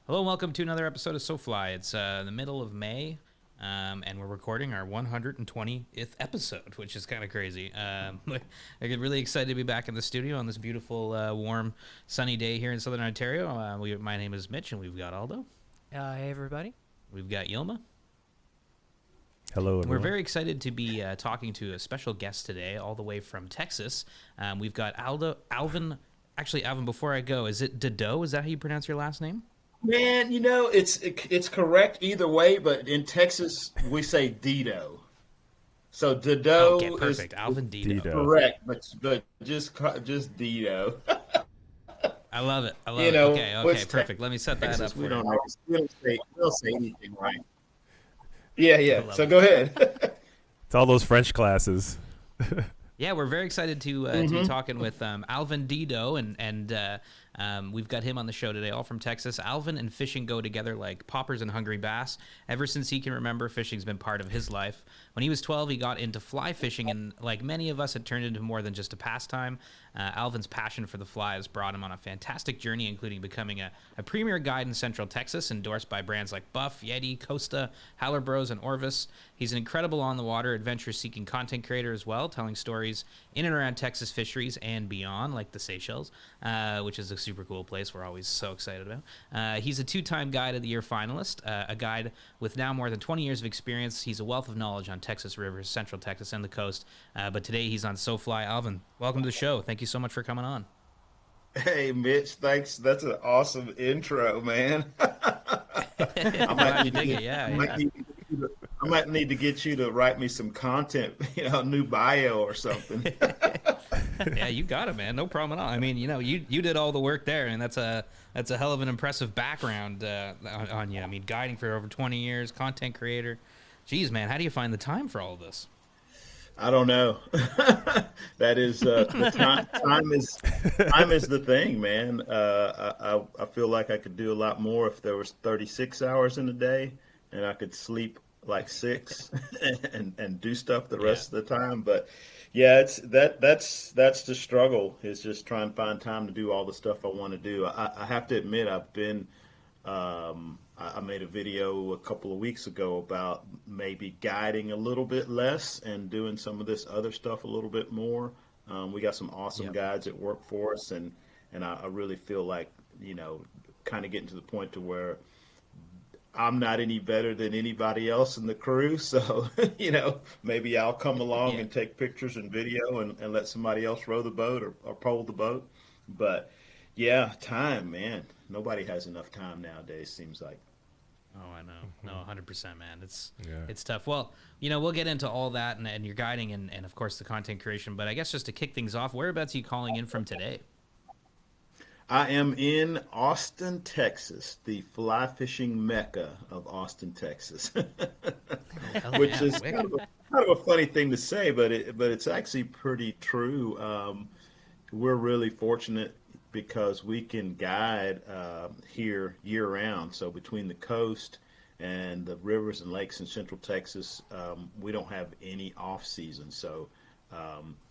Hello and welcome to another episode of SoFly. It's the middle of May, and we're recording our 120th episode, which is kind of crazy. I get really excited to be back in the studio on this beautiful, warm, sunny day here in Southern Ontario. My name is Mitch, and we've got Aldo. Hey, everybody. We've got Yilma. Hello, everyone. We're very excited to be talking to a special guest today, all the way from Texas. We've got Alvin. Actually, Alvin, before I go, is it Dedeaux? Is that how you pronounce your last name? Man, it's correct either way, but in Texas we say Dedeaux. So Dedeaux Okay, perfect. Alvin Dedeaux. correct, but just Dedeaux. I love it. You know, Okay, perfect. Let me set that Texas, up we for don't you. always, we don't say anything right. Yeah. love So it. go ahead. It's all those French classes. Yeah, we're very excited to be talking with Alvin Dedeaux, and we've got him on the show today, all from Texas. Alvin and fishing go together like poppers and hungry bass. Ever since he can remember, fishing's been part of his life. When he was 12, he got into fly fishing, and like many of us, it turned into more than just a pastime. Alvin's passion for the fly has brought him on a fantastic journey, including becoming a premier guide in Central Texas, endorsed by brands like Buff, Yeti, Costa, Howler Bros, and Orvis. He's an incredible on-the-water, adventure-seeking content creator as well, telling stories in and around Texas fisheries and beyond, like the Seychelles, which is a super cool place we're always so excited about. He's a two-time Guide of the Year finalist, a guide with now more than 20 years of experience. He's a wealth of knowledge on Texas rivers, Central Texas, and the coast. But today he's on SoFly. Alvin, welcome to the show. Thank you so much for coming on. Hey, Mitch, thanks. That's an awesome intro, man. I Glad you dig it. Yeah. I might need to get you to write me some content, new bio or something. Yeah, you got it, man. No problem at all. I mean, you did all the work there, and that's a hell of an impressive background on you. I mean, guiding for over 20 years, content creator. Geez, man, how do you find the time for all of this? I don't know. That is the time. Time is the thing, man. I feel like I could do a lot more if there was 36 hours in a day, and I could sleep like 6 and do stuff the rest of the time. But yeah, that's the struggle, is just trying to find time to do all the stuff I want to do. I have to admit, I made a video a couple of weeks ago about maybe guiding a little bit less and doing some of this other stuff a little bit more. We got some awesome guides that work for us, and I really feel like, kind of getting to the point to where I'm not any better than anybody else in the crew. So, maybe I'll come along and take pictures and video and let somebody else row the boat or pole the boat. But yeah, time, man. Nobody has enough time nowadays, seems like. Oh, I know. No, 100%, man. It's tough. Well, we'll get into all that and your guiding and, of course, the content creation. But I guess just to kick things off, whereabouts are you calling in from today? I am in Austin, Texas, the fly fishing mecca of Austin, Texas, which is kind of a funny thing to say, but it's actually pretty true. We're really fortunate because we can guide here year round. So between the coast and the rivers and lakes in Central Texas, we don't have any off season. So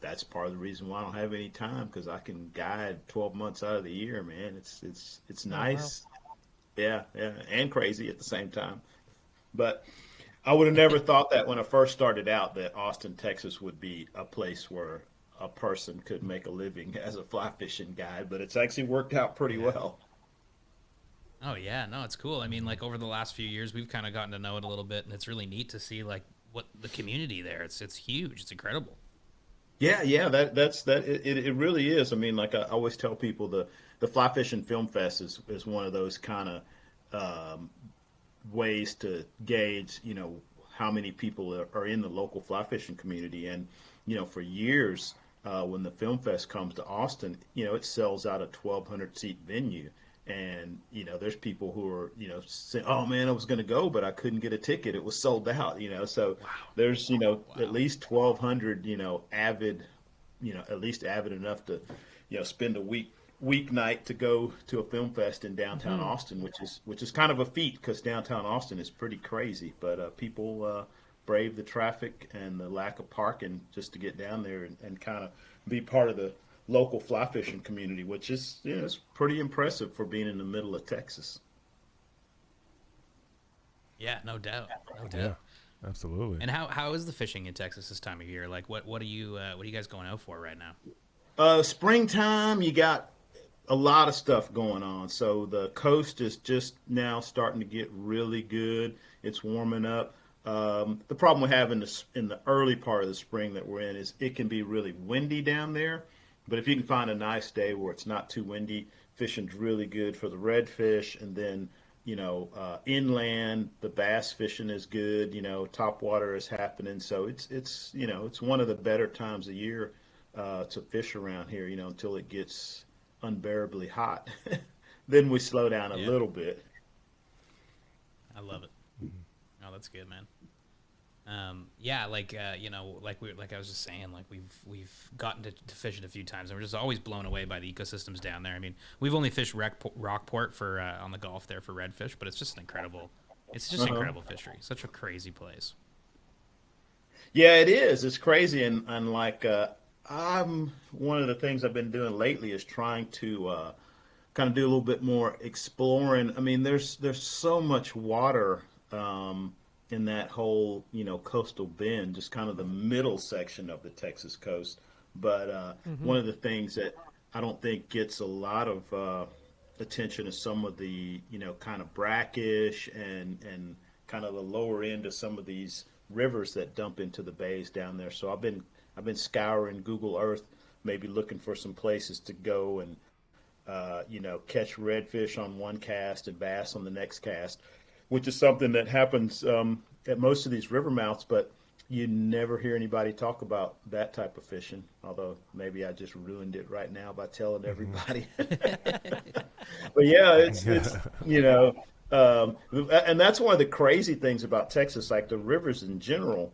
that's part of the reason why I don't have any time, because I can guide 12 months out of the year, man. It's nice. Yeah, and crazy at the same time. But I would have never thought that when I first started out that Austin, Texas would be a place where a person could make a living as a fly fishing guide, but it's actually worked out pretty well. Oh, yeah. No, it's cool. I mean, like over the last few years, we've kind of gotten to know it a little bit, and it's really neat to see like what the community there. It's huge. It's incredible. Yeah. It really is. I mean, like I always tell people, the Fly Fishing Film Fest is one of those kind of ways to gauge, how many people are in the local fly fishing community. And, for years, when the film fest comes to Austin, it sells out a 1,200 seat venue. And, there's people who are, saying, oh man, I was going to go, but I couldn't get a ticket. It was sold out, so there's, at least 1,200, avid, at least avid enough to, spend a weeknight to go to a film fest in downtown Austin, which is kind of a feat, because downtown Austin is pretty crazy. But people brave the traffic and the lack of parking just to get down there and kind of be part of the local fly fishing community, which is, it's pretty impressive for being in the middle of Texas. Yeah, no doubt, no Yeah, doubt. absolutely. And how is the fishing in Texas this time of year? Like, what are you guys going out for right now? Springtime, you got a lot of stuff going on. So the coast is just now starting to get really good. It's warming up. The problem we have in the early part of the spring that we're in is it can be really windy down there. But if you can find a nice day where it's not too windy, fishing's really good for the redfish. And then, inland, the bass fishing is good. Top water is happening. So it's one of the better times of year to fish around here. Until it gets unbearably hot. Then we slow down a Yeah, little bit. I love it. Oh, that's good, man. Yeah, like like I was just saying, like we've gotten to fish it a few times, and we're just always blown away by the ecosystems down there. I mean, we've only fished Rockport for on the Gulf there for redfish, but it's just an incredible, it's just Uh-huh. incredible fishery. Such a crazy place. Yeah, it is. It's crazy, and like I'm one of the things I've been doing lately is trying to kind of do a little bit more exploring. I mean, there's so much water in that whole coastal bend, just kind of the middle section of the Texas coast. But Mm-hmm. one of the things that I don't think gets a lot of attention is some of the kind of brackish and kind of the lower end of some of these rivers that dump into the bays down there. So I've been scouring Google Earth, maybe looking for some places to go and catch redfish on one cast and bass on the next cast, which is something that happens at most of these river mouths, but you never hear anybody talk about that type of fishing. Although maybe I just ruined it right now by telling Hmm. everybody. But yeah, it's Yeah. and that's one of the crazy things about Texas, like the rivers in general.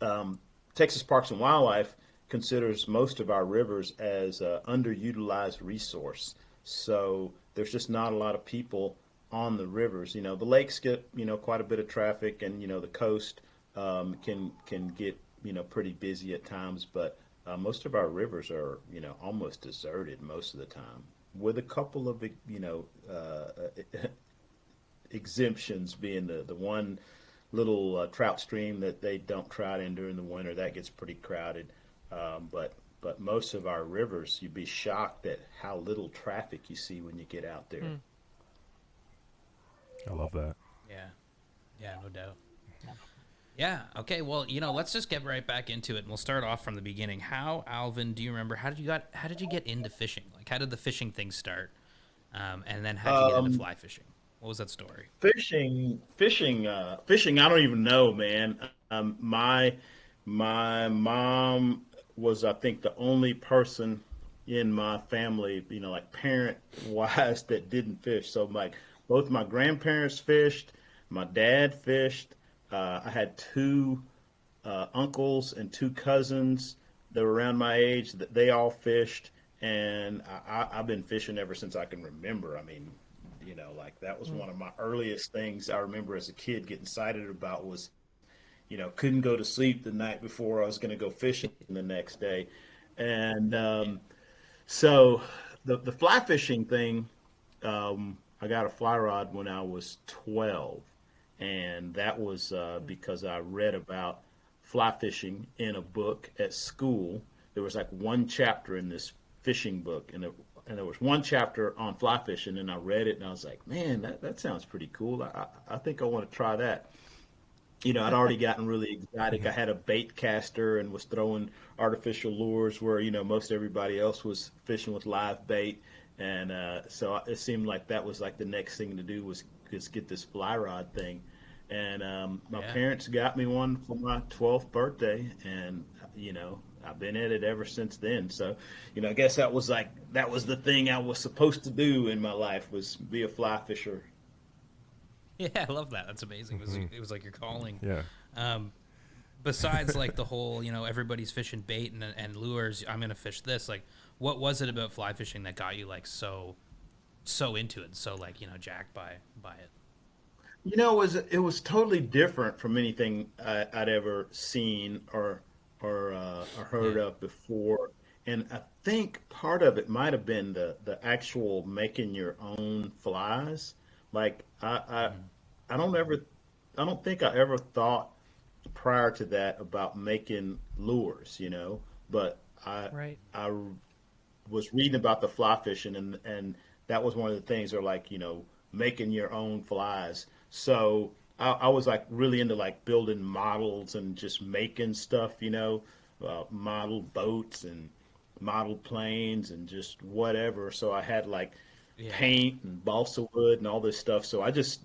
Um, Texas Parks and Wildlife considers most of our rivers as underutilized resource. So there's just not a lot of people on the rivers. The lakes get quite a bit of traffic, and the coast can get pretty busy at times. But most of our rivers are almost deserted most of the time, with a couple of exemptions being the one little trout stream that they dump trout in during the winter that gets pretty crowded. But most of our rivers, you'd be shocked at how little traffic you see when you get out there. Hmm. I love that. Yeah, yeah, no doubt. Yeah. Okay. Well, let's just get right back into it, and we'll start off from the beginning. How, Alvin, do you remember? How did you get into fishing? Like, how did the fishing thing start? And then how'd you get into Um, fly fishing? What was that story? fishing. I don't even know, man. My mom was, I think, the only person in my family, like parent wise, that didn't fish. So both my grandparents fished, my dad fished. I had two uncles and two cousins that were around my age. That they all fished, and I've been fishing ever since I can remember. I mean, like that was Mm. one of my earliest things I remember as a kid getting excited about was, couldn't go to sleep the night before I was going to go fishing the next day, and Yeah. so the fly fishing thing, I got a fly rod when I was 12, and that was because I read about fly fishing in a book at school. There was like one chapter in this fishing book, and there was one chapter on fly fishing, and I read it, and I was like, man, that sounds pretty cool. I think I want to try that. I'd already gotten really exotic. I had a bait caster and was throwing artificial lures where, most everybody else was fishing with live bait. And so it seemed like that was like the next thing to do was just get this fly rod thing. And my Yeah. parents got me one for my 12th birthday. And, I've been at it ever since then. So, I guess that was the thing I was supposed to do in my life was be a fly fisher. Yeah. I love that. That's amazing. Hmm. It was like your calling. Yeah. Um, Besides like the whole, everybody's fishing bait and lures. I'm gonna fish this. Like, what was it about fly fishing that got you like so into it? So like jacked by it. It was totally different from anything I'd ever seen or heard Yeah. of before, and I think part of it might have been the actual making your own flies. Like I Mm. I don't ever. don't think I ever thought prior to that about making lures, but Right. I was reading about the fly fishing, and that was one of the things, are like, making your own flies. So I was like really into like building models and just making stuff, model boats and model planes and just whatever. So I had like Yeah. paint and balsa wood and all this stuff. So I just,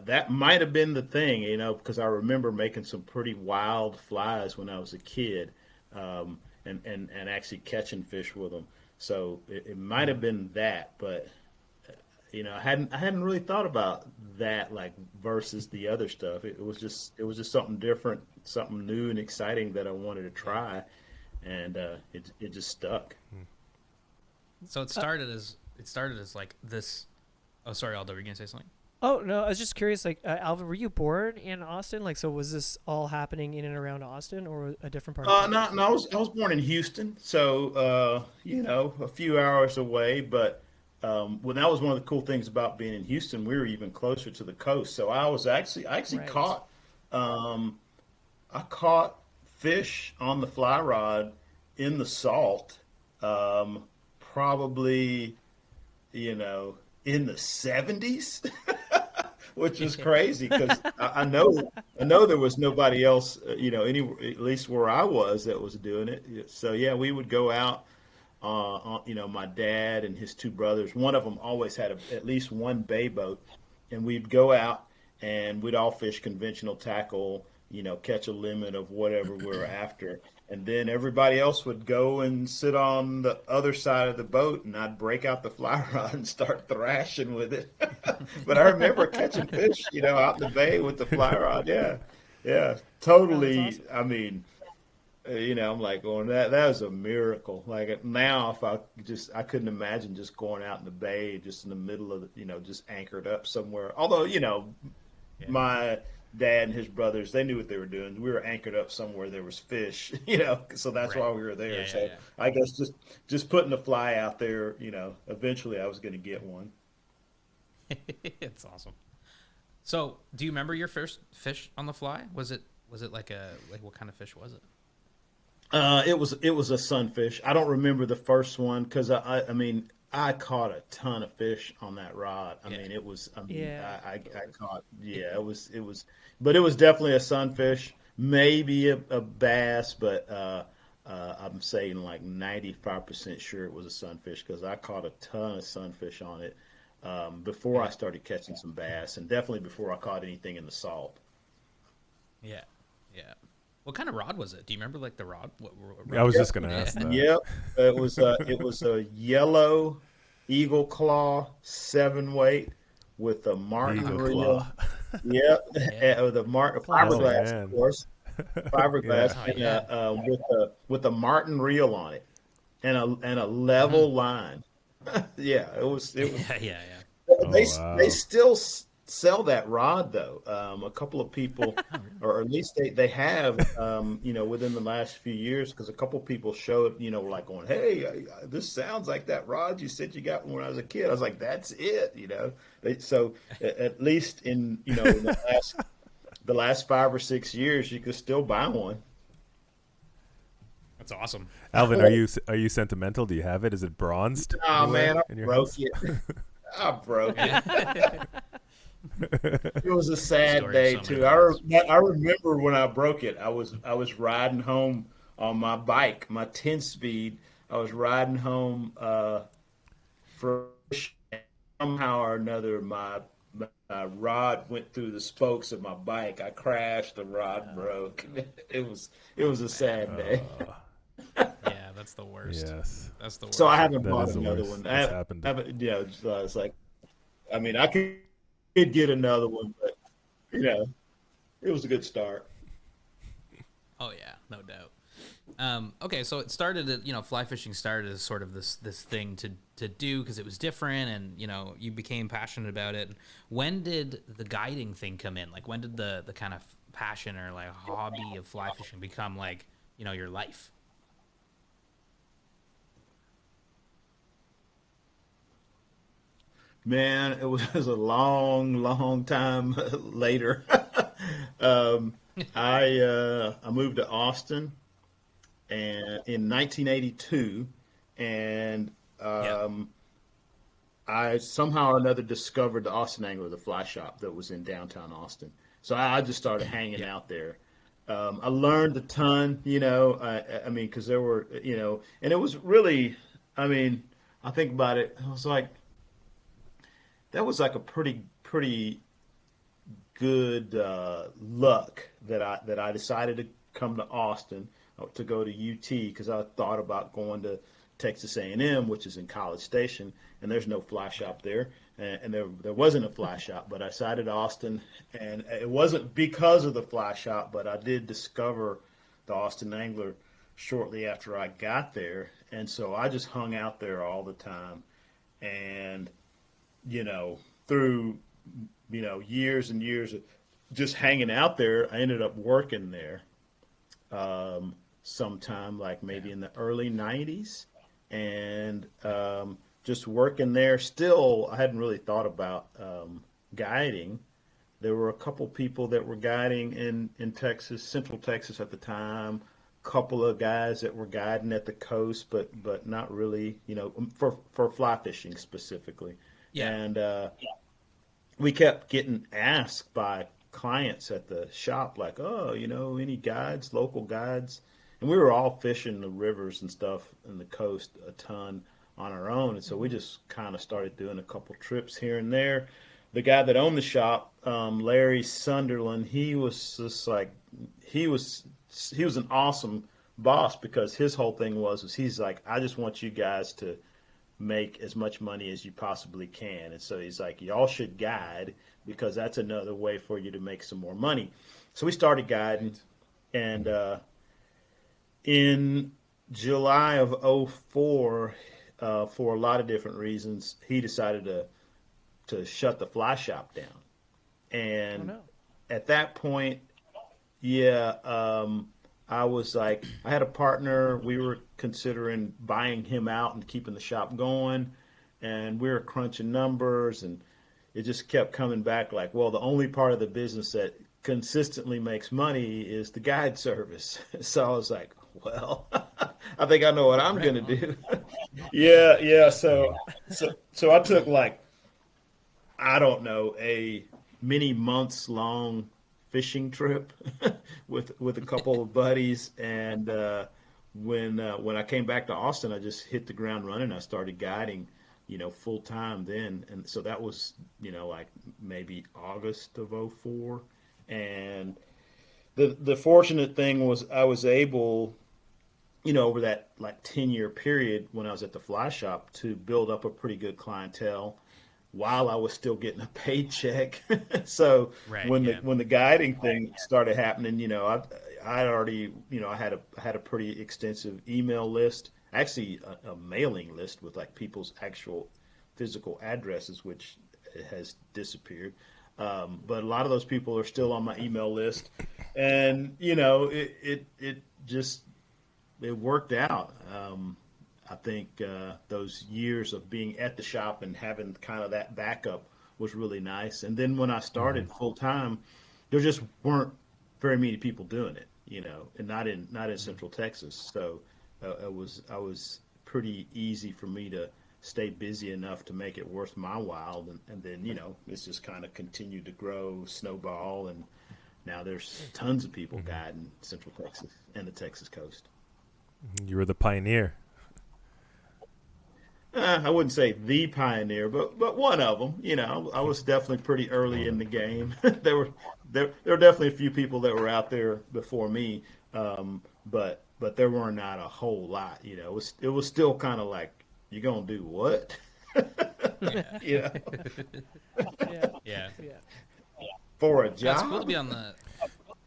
that might have been the thing, because I remember making some pretty wild flies when I was a kid, and actually catching fish with them. So it might have been that, but I hadn't really thought about that, like, versus the other stuff. It was just something different, something new and exciting that I wanted to try, and it just stuck. So it started as like this. Oh, sorry, Aldo, were you gonna say something? Oh no, I was just curious. Like, Alvin, were you born in Austin? Like, so was this all happening in and around Austin, or a different part of No, Texas? no, I was born in Houston, so a few hours away. But well, that was one of the cool things about being in Houston. We were even closer to the coast, so I actually Right. um, I caught fish on the fly rod in the salt, um, probably, in the 70s, which is crazy because I know there was nobody else, at least where I was, that was doing it. So yeah, we would go out. My dad and his two brothers. One of them always had at least one bay boat, and we'd go out and we'd all fish conventional tackle. Catch a limit of whatever we were after, and then everybody else would go and sit on the other side of the boat, and I'd break out the fly rod and start thrashing with it. But I remember catching fish, out in the bay with the fly rod. Yeah, yeah, Oh, that's totally. awesome. I mean, I'm like going, that was a miracle. Like now, if I couldn't imagine just going out in the bay, just in the middle of just anchored up somewhere. Although, Yeah. my dad and his brothers, they knew what they were doing. We were anchored up somewhere there was fish, so that's Right. why we were there. Yeah, So yeah, I guess just putting the fly out there, eventually I was going to get one. yeah. It's awesome. So, do you remember your first fish on the fly? Was it like what kind of fish was it? It was a sunfish. I don't remember the first one because I mean I caught a ton of fish on that rod. I Yeah. mean it was I mean Yeah. I caught, yeah, it was but it was definitely a sunfish, maybe a bass, but I'm saying like 95% sure it was a sunfish because I caught a ton of sunfish on it, before I Yeah. started catching some bass, and definitely before I caught anything in the salt. Yeah. Yeah. What kind of rod was it? Do you remember like the rod? What I rod was you Yep. just used? gonna Yeah. ask that. Yep, it was a yellow eagle claw 7 weight with a Martin Eagle reel. claw. Yep, Yeah. with a Martin Oh Classic. fiberglass, of man. course, fiberglass, Yeah. Oh and yeah. with a Martin reel on it, and a Mm-hmm. level line. Yeah, it was. Yeah. Yeah. Yeah. They Oh they wow. still sell that rod though. A couple of people, Oh really? or at least they have, within the last few years, because a couple of people showed, were like going, "Hey, this sounds like that rod you said you got when I was a kid." I was like, "That's it." So at least in the last 5 or 6 years, you could still buy one. That's awesome. Alvin, are you sentimental? Do you have it? Is it bronzed Oh anywhere man, I in your broke house? it. I broke it. Yeah. It was a sad Story of day so many too. lives. I remember when I broke it. I was riding home on my bike, my 10 speed. I was riding home, from, somehow or another my rod went through the spokes of my bike. I crashed. The rod broke. It was a Man. sad day. Yeah, that's the worst. Yes, That's the So I worst. haven't that bought is the another worst one. that's happened. It's like, I mean, I could get another one, but you know, it was a good start. Oh yeah, no doubt. Okay, so it started at, fly fishing started as sort of this thing to do because it was different, and you became passionate about it. When did the guiding thing come in? Like when did the kind of passion or like hobby of fly fishing become like your life? Man, it was a long, long time later. um, I moved to Austin and in 1982, and Yeah. I somehow or another discovered the Austin Angler, the fly shop that was in downtown Austin. So I just started hanging Yeah. out there. I learned a ton, I mean, because there were, and it was really, I mean, I think about it, I was like, that was like a pretty good luck that I decided to come to Austin to go to UT because I thought about going to Texas A&M, which is in College Station, and there's no fly shop there, and there wasn't a fly shop. But I decided Austin, and it wasn't because of the fly shop, but I did discover the Austin Angler shortly after I got there, and so I just hung out there all the time, and through years and years of just hanging out there, I ended up working there sometime like maybe in the early 90s. And just working there, still, I hadn't really thought about guiding. There were a couple people that were guiding in Texas, Central Texas at the time, couple of guys that were guiding at the coast, but not really, for fly fishing specifically. Yeah. And we kept getting asked by clients at the shop, like, oh, any guides, local guides? And we were all fishing the rivers and stuff and the coast a ton on our own. And so we just kind of started doing a couple trips here and there. The guy that owned the shop, Larry Sunderland, he was just like, he was an awesome boss because his whole thing was he's like, I just want you guys to make as much money as you possibly can. And so he's like, y'all should guide because that's another way for you to make some more money. So we started guiding, and in July of '04, for a lot of different reasons, he decided to shut the fly shop down. Oh And no. at that point, yeah, I was like, I had a partner. We were considering buying him out and keeping the shop going. And we were crunching numbers, and it just kept coming back like, well, the only part of the business that consistently makes money is the guide service. So I was like, well, I think I know what I'm Right going to on. do. Yeah. So I took like, I don't know, a many months long fishing trip with a couple of buddies, and when I came back to Austin, I just hit the ground running. I started guiding, full time then, and so that was like maybe August of '04, and the fortunate thing was I was able, over that like 10-year period when I was at the fly shop to build up a pretty good clientele while I was still getting a paycheck. So Right. when the Yeah. when the guiding thing started happening, I already, I had a pretty extensive email list, actually a mailing list with like people's actual physical addresses, which has disappeared. But a lot of those people are still on my email list, and it just it worked out. I think those years of being at the shop and having kind of that backup was really nice. And then when I started full time, there just weren't very many people doing it, and not in Central Texas. So I was pretty easy for me to stay busy enough to make it worth my while. And then it's just kind of continued to grow, snowball, and now there's tons of people guiding Central Texas and the Texas coast. You were the pioneer. I wouldn't say the pioneer, but one of them. I was definitely pretty early in the game. There were definitely a few people that were out there before me, but there were not a whole lot. It was still kind of like, you gonna do what? Yeah. you know, Yeah. Yeah. Yeah. for a That's cool to job. be on the.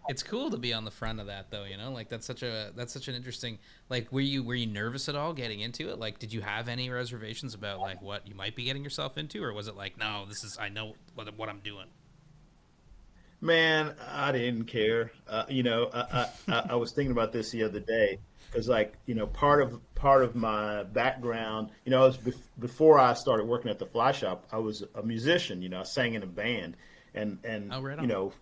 It's cool to be on the front of that, though. Like that's such an interesting. Like, were you nervous at all getting into it? Like, did you have any reservations about like what you might be getting yourself into, or was it like, no, I know what I'm doing? Man, I didn't care. I was thinking about this the other day because, like, part of my background, I was before I started working at the fly shop, I was a musician. I sang in a band, and Oh, right you on. know,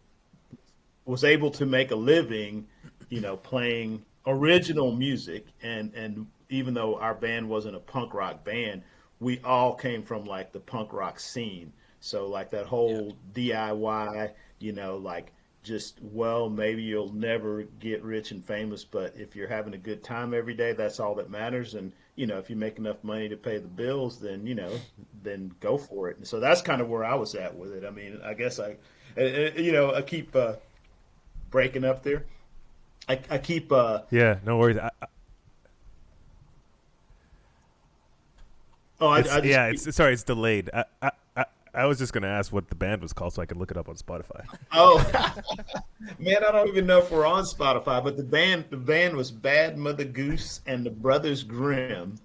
was able to make a living, playing original music. And even though our band wasn't a punk rock band, we all came from like the punk rock scene. So like that whole DIY, like just, well, maybe you'll never get rich and famous, but if you're having a good time every day, that's all that matters. And, if you make enough money to pay the bills, then, then go for it. And so that's kind of where I was at with it. I mean, I guess I keep breaking up there. I keep. Yeah, no worries. Sorry, it's delayed. I was just gonna ask what the band was called so I could look it up on Spotify. Oh, man, I don't even know if we're on Spotify, but the band was Bad Mother Goose and the Brothers Grimm,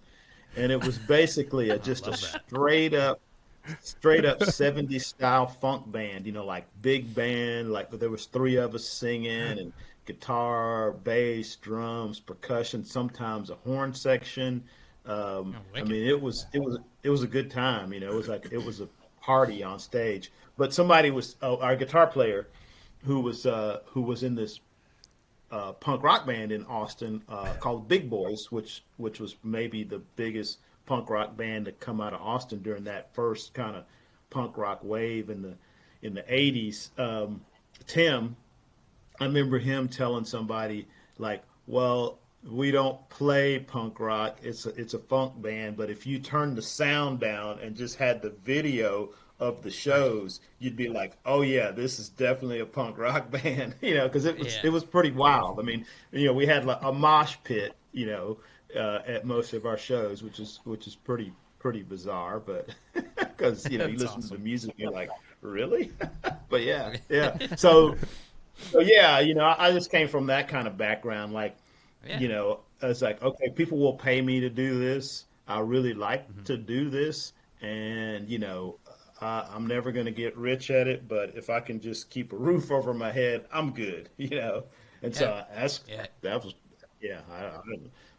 and it was basically just a straight up 70s style funk band. Like big band, like there was three of us singing, and guitar, bass, drums, percussion, sometimes a horn section. I mean, it was a good time. It was a party on stage. But somebody was our guitar player, who was in this punk rock band in Austin called Big Boys, which was maybe the biggest punk rock band to come out of Austin during that first kind of punk rock wave in the 80s. Tim, I remember him telling somebody like, well, we don't play punk rock. It's a funk band, but if you turn the sound down and just had the video of the shows, you'd be like, oh yeah, this is definitely a punk rock band, because it was pretty wild. I mean, we had like a mosh pit, at most of our shows, which is pretty bizarre, but because you listen to the music, you're like, really? But yeah. So yeah, I just came from that kind of background, like. I was like, okay, people will pay me to do this. I really like to do this. And, I'm never going to get rich at it, but if I can just keep a roof over my head, I'm good, And so that was,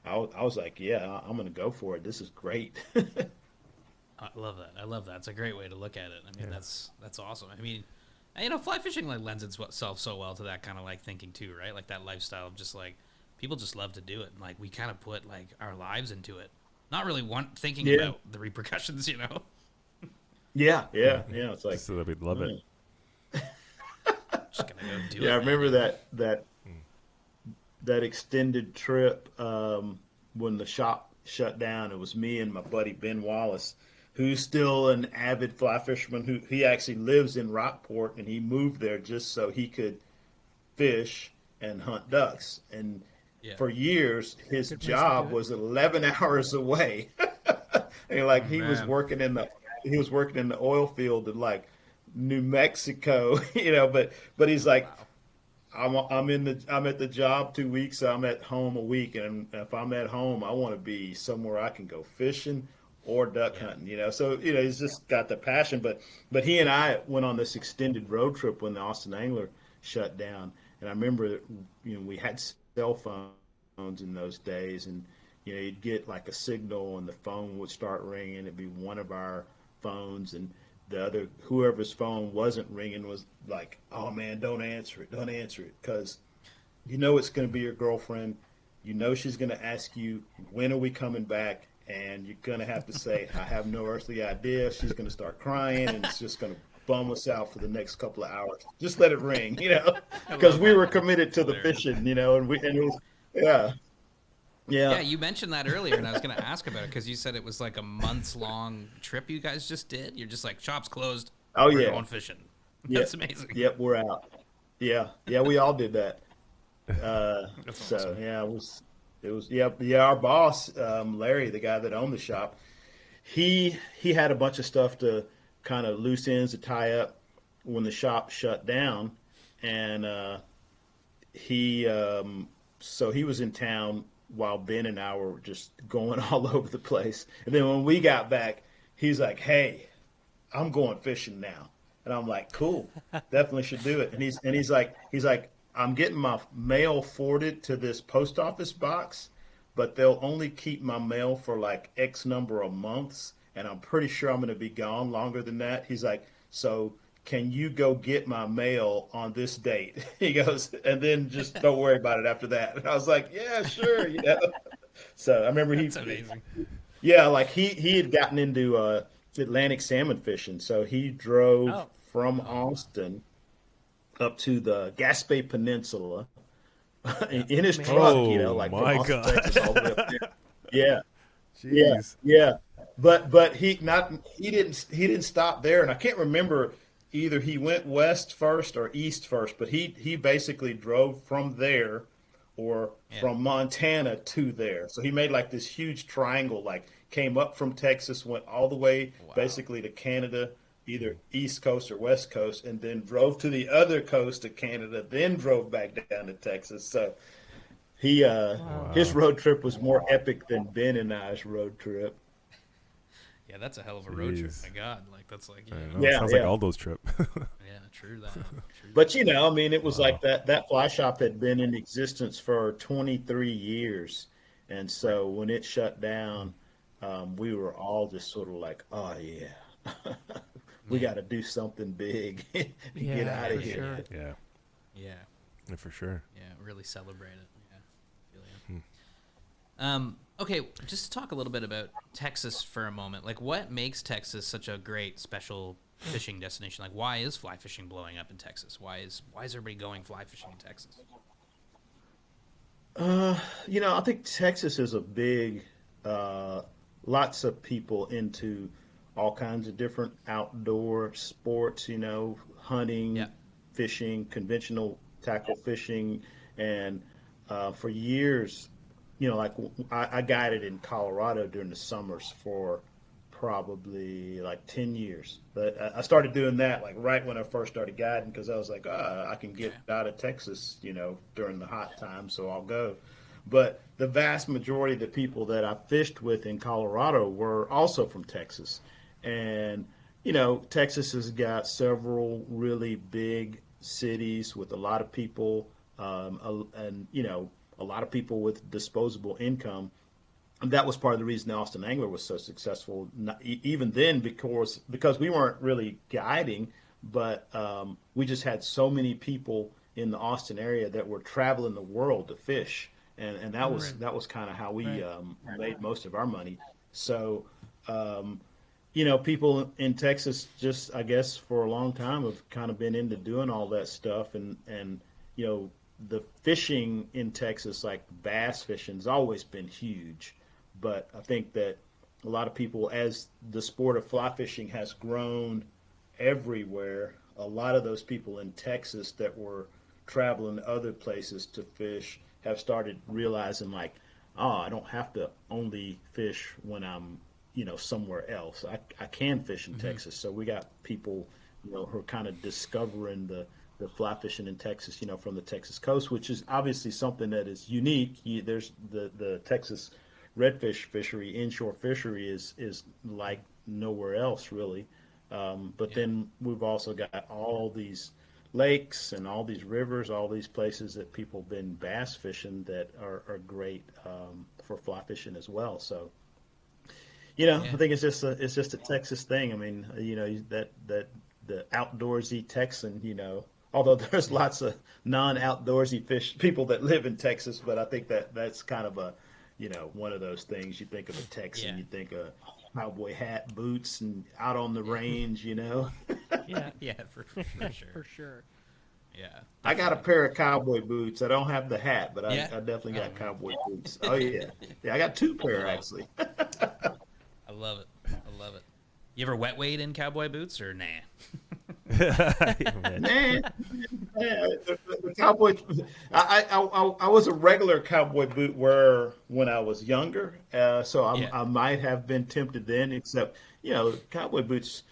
I was like, yeah, I'm going to go for it. This is great. I love that. It's a great way to look at it. I mean, that's awesome. I mean, fly fishing like lends itself so well to that kind of like thinking too, right? Like that lifestyle of just like, people just love to do it. And like we kind of put like our lives into it, not really thinking about the repercussions, Yeah. It's like, just so that we'd love it. Just gonna go do it. Yeah, I remember that extended trip when the shop shut down. It was me and my buddy Ben Wallace, who's still an avid fly fisherman. He actually lives in Rockport, and he moved there just so he could fish and hunt ducks. And for years, his job was 11 hours away. And like he was working in the oil field in like New Mexico, but he's like, I'm at the job 2 weeks, so I'm at home a week, and if I'm at home, I want to be somewhere I can go fishing or duck hunting, So he's just got the passion. But he and I went on this extended road trip when the Austin Angler shut down, and I remember we had cell phones in those days, and you'd get like a signal and the phone would start ringing. It'd be one of our phones, and the other, whoever's phone wasn't ringing, was like, oh man, don't answer it, because it's going to be your girlfriend. She's going to ask you, when are we coming back? And you're going to have to say, I have no earthly idea. She's going to start crying, and it's just going to bum us out for the next couple of hours. Just let it ring, because we were committed to the fishing, and it was, yeah. You mentioned that earlier, and I was going to ask about it because you said it was like a months-long trip you guys just did. You're just like, shop's closed. We're going fishing. That's amazing. Yep, we're out. Yeah, we all did that. That's awesome. It was our boss, Larry, the guy that owned the shop, he had a bunch of stuff to kind of loose ends to tie up when the shop shut down, and so he was in town while Ben and I were just going all over the place. And then when we got back, he's like, hey, I'm going fishing now. And I'm like, cool, definitely should do it. And he's like, I'm getting my mail forwarded to this post office box, but they'll only keep my mail for like X number of months, and I'm pretty sure I'm going to be gone longer than that. He's like, so can you go get my mail on this date? He goes, and then just don't worry about it after that. And I was like, yeah, sure. So I remember That's amazing. yeah, like he had gotten into Atlantic salmon fishing. So he drove Oh. from Austin up to the Gaspé Peninsula in his Amazing. truck, Oh like from my Austin, God. Texas, all the way up there. Yeah, yeah, Jeez. yeah. But he didn't stop there, and I can't remember either he went west first or east first, but he basically drove from there or from Montana to there. So he made like this huge triangle, like came up from Texas, went all the way basically to Canada, either east coast or west coast, and then drove to the other coast of Canada, then drove back down to Texas. So he his road trip was more epic than Ben and I's road trip. Yeah, that's a hell of a road trip. Jeez. My God, like that's like I know, Yeah, sounds yeah. like Aldo's trip. yeah, true that. True But I mean, it was like that fly shop had been in existence for 23 years, and so when it shut down, we were all just sort of like, oh yeah, we got to do something big and get Yeah, out of for here. sure. yeah, Yeah, for sure. yeah, really celebrate it. Yeah, feel ya. Okay, just to talk a little bit about Texas for a moment. Like, what makes Texas such a great, special fishing destination? Like, why is fly fishing blowing up in Texas? Why is everybody going fly fishing in Texas? I think Texas is a big, lots of people into all kinds of different outdoor sports, hunting, Yeah. fishing, conventional tackle fishing. And for years, like I guided in Colorado during the summers for probably like 10 years. But I started doing that like right when I first started guiding because I was like, I can get out of Texas, during the hot time, so I'll go. But the vast majority of the people that I fished with in Colorado were also from Texas. And, Texas has got several really big cities with a lot of people, and, a lot of people with disposable income. And that was part of the reason the Austin Angler was so successful. Even then, because we weren't really guiding, but we just had so many people in the Austin area that were traveling the world to fish, and that was kind of how we made most of our money. So, people in Texas just, I guess, for a long time have kind of been into doing all that stuff, and the fishing in Texas, like bass fishing, has always been huge. But I think that a lot of people, as the sport of fly fishing has grown everywhere, a lot of those people in Texas that were traveling to other places to fish have started realizing like, I don't have to only fish when I'm, somewhere else. I can fish in Texas. So we got people, who are kind of discovering the fly fishing in Texas, from the Texas coast, which is obviously something that is unique. There's the Texas redfish fishery, inshore fishery is like nowhere else really. But then we've also got all these lakes and all these rivers, all these places that people have been bass fishing that are great for fly fishing as well. So, I think it's just a Texas thing. I mean, that the outdoorsy Texan, although there's lots of non-outdoorsy people that live in Texas, but I think that's kind of a, one of those things. You think of a Texan, you think of cowboy hat, boots, and out on the range, Yeah, Yeah, for sure. for sure. Yeah, I got a pair of cowboy boots. I don't have the hat, but I definitely got Oh, cowboy boots. Oh yeah, I got two pair actually. I love it. I love it. You ever wet wade in cowboy boots or nah? Man, the cowboy. I was a regular cowboy boot wearer when I was younger, so I might have been tempted then. Except cowboy boots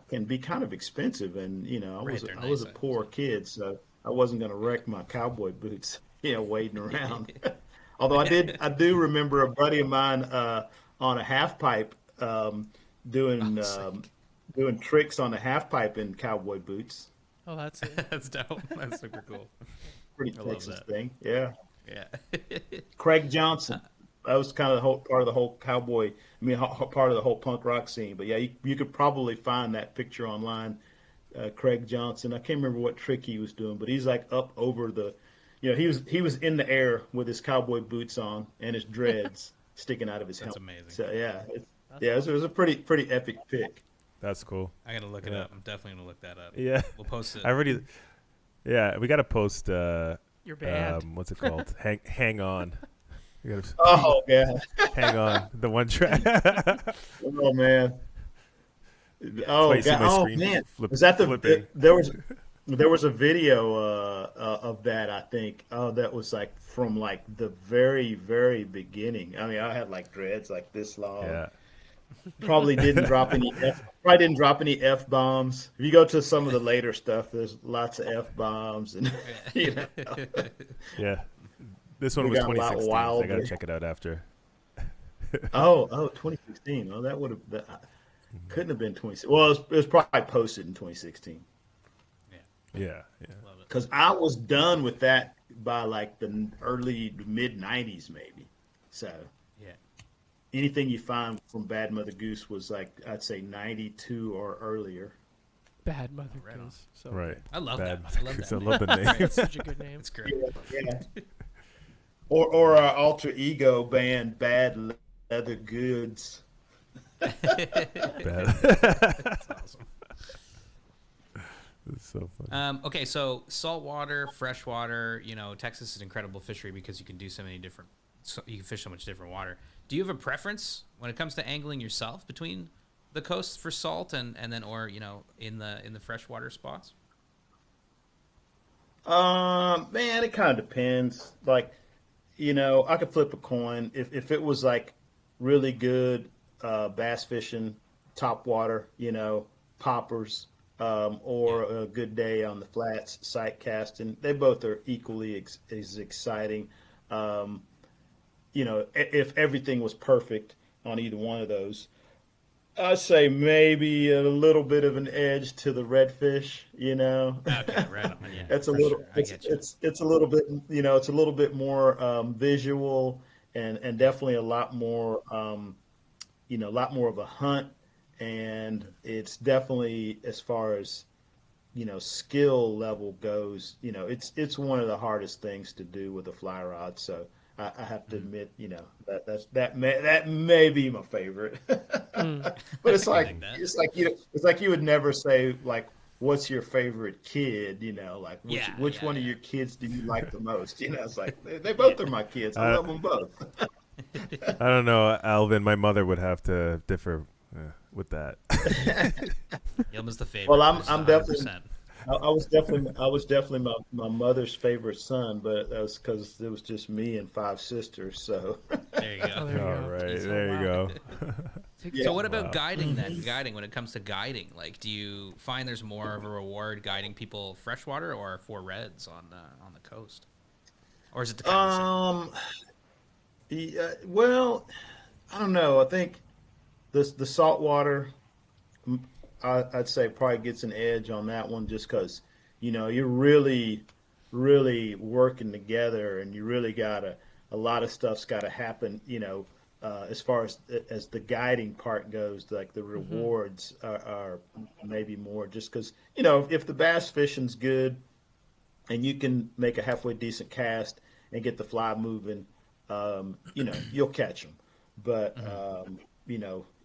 can be kind of expensive, and I was a poor kid, so I wasn't going to wreck my cowboy boots, wading around. Although I do remember a buddy of mine on a half pipe doing tricks on a half pipe in cowboy boots. Oh, that's it. That's dope. That's super cool. Pretty I love Texas that. thing, yeah. Yeah. Craig Johnson. That was kind of the whole part of the whole cowboy. Part of the whole punk rock scene. But yeah, you could probably find that picture online. Craig Johnson. I can't remember what trick he was doing, but he's like up over the, he was in the air with his cowboy boots on and his dreads sticking out of his That's helmet. amazing. So yeah, That's it was a pretty epic pick. That's cool. I gotta look it Yeah. up. I'm definitely gonna look that up. Yeah. We'll post it. I already. Yeah, we gotta post. your band. What's it called? Hang on. We gotta Oh yeah. hang on. The one track. Oh man. why Oh you see god. my Oh screen man. flip- Was that flipping. there was a video of that, I think. Oh, that was like from like the very very beginning. I mean, I had like dreads like this long. Yeah. Probably didn't drop any F bombs. If you go to some of the later stuff, there's lots of F bombs and you know. Yeah. This one We was got a lot 2016. So I wilder. gotta check it out after. Oh, 2016. Oh, that would have couldn't have been 2016. Well, it was probably posted in 2016 Yeah. Yeah. Love it. because I was done with that by like the early mid 90s maybe. So Yeah. anything you find from Bad Mother Goose was like I'd say 92 or earlier. Bad Mother Right on. Goose. So Right. I love Bad that. I love that. I love the name. It's such a good name. It's great. Yeah. Or our alter ego band, Bad Leather Goods. Bad. That's awesome. It's so funny. Okay, so saltwater, freshwater. Texas is an incredible fishery because you can do so many different. You can fish so much different water. Do you have a preference when it comes to angling yourself between the coast for salt and then or in the freshwater spots? Man, it kind of depends. Like, I could flip a coin if it was like really good bass fishing, top water, poppers, or a good day on the flats, sight casting. They both are equally as exciting. If everything was perfect on either one of those, I'd say maybe a little bit of an edge to the redfish. Okay, right on. Yeah, It's a for little. sure. I get you. It's a little bit. It's a little bit more visual and definitely a lot more. A lot more of a hunt, and it's definitely as far as skill level goes. It's one of the hardest things to do with a fly rod. So I have to admit, that may be my favorite. But it's like dig that. it's like you would never say like, what's your favorite kid? Like which one of your kids do you like the most? It's like they both are my kids. I love them both. I don't know, Alvin. My mother would have to differ with that. Yelma's the favorite. Well, I'm 100%. definitely. I was definitely my mother's favorite son, but that was because it was just me and 5 sisters. So There you Oh, go. there you All go. right, So, there you wow. go. So what about guiding then? Guiding, when it comes to guiding, like, do you find there's more of a reward guiding people freshwater or for reds on the coast, or is it the kind of yeah, well, I don't know. I think the saltwater, I'd say probably gets an edge on that one just because you're really working together, and you really got a lot of stuff's got to happen. As far as the guiding part goes, like the rewards are maybe more just because if the bass fishing's good and you can make a halfway decent cast and get the fly moving, you'll catch them. But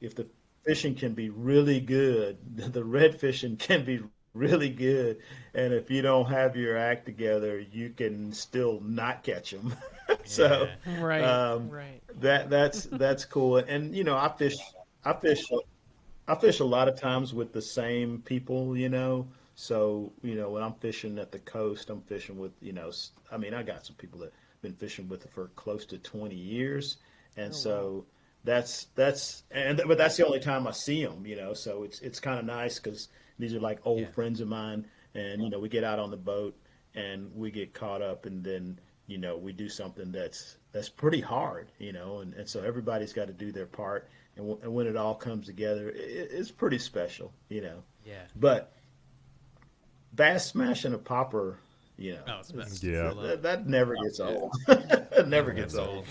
if the fishing can be really good, the red fishing can be really good, and if you don't have your act together, you can still not catch them. So Right. Right. that's cool. And I fish a lot of times with the same people. So when I'm fishing at the coast, I'm fishing with I got some people that I've been fishing with for close to 20 years, and so but that's the only time I see them. So it's kind of nice because these are like old friends of mine, and we get out on the boat and we get caught up, and then we do something that's pretty hard, and so everybody's got to do their part, and when it all comes together, it's pretty special. Yeah. But bass smashing a popper, Oh, it's best. Yeah. that never gets old. It never gets old.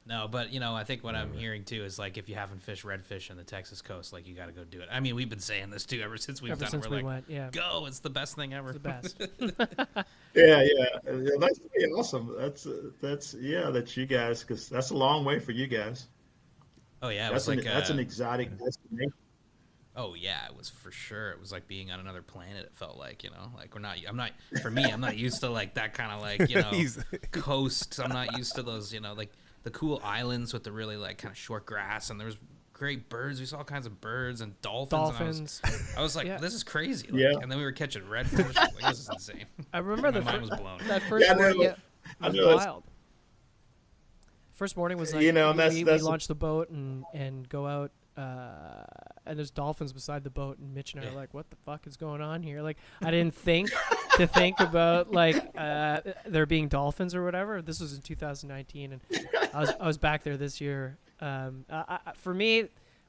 No, but I think what I'm hearing too is like if you haven't fished redfish on the Texas coast, like you got to go do it. I mean, we've been saying this too ever since we've Ever done it. since We're we like, went, yeah, go! It's the best thing ever. it's the best. Yeah, that's pretty awesome. That's yeah, that's you guys because that's a long way for you guys. Oh yeah, it was That's an like that's an exotic destination. oh yeah, it was for sure. It was like being on another planet. It felt like like we're not. I'm not. For me, I'm not used to like that kind of like He's- coasts. I'm not used to those like the cool islands with the really like kind of short grass and there was great birds. We saw all kinds of birds and dolphins. Dolphins. And I was like, Yeah. this is crazy. Like, Yeah. and then we were catching redfish. Like, this is insane. I remember My mind was blown. that first Yeah, I morning. know. Yeah, I it was know it's- wild. First morning was like You know, and we that's launched the boat and go out. And there's dolphins beside the boat, and Mitch and I are like, "What the fuck is going on here?" Like, I didn't think to think about like there being dolphins or whatever. This was in 2019, and I was back there this year. For me,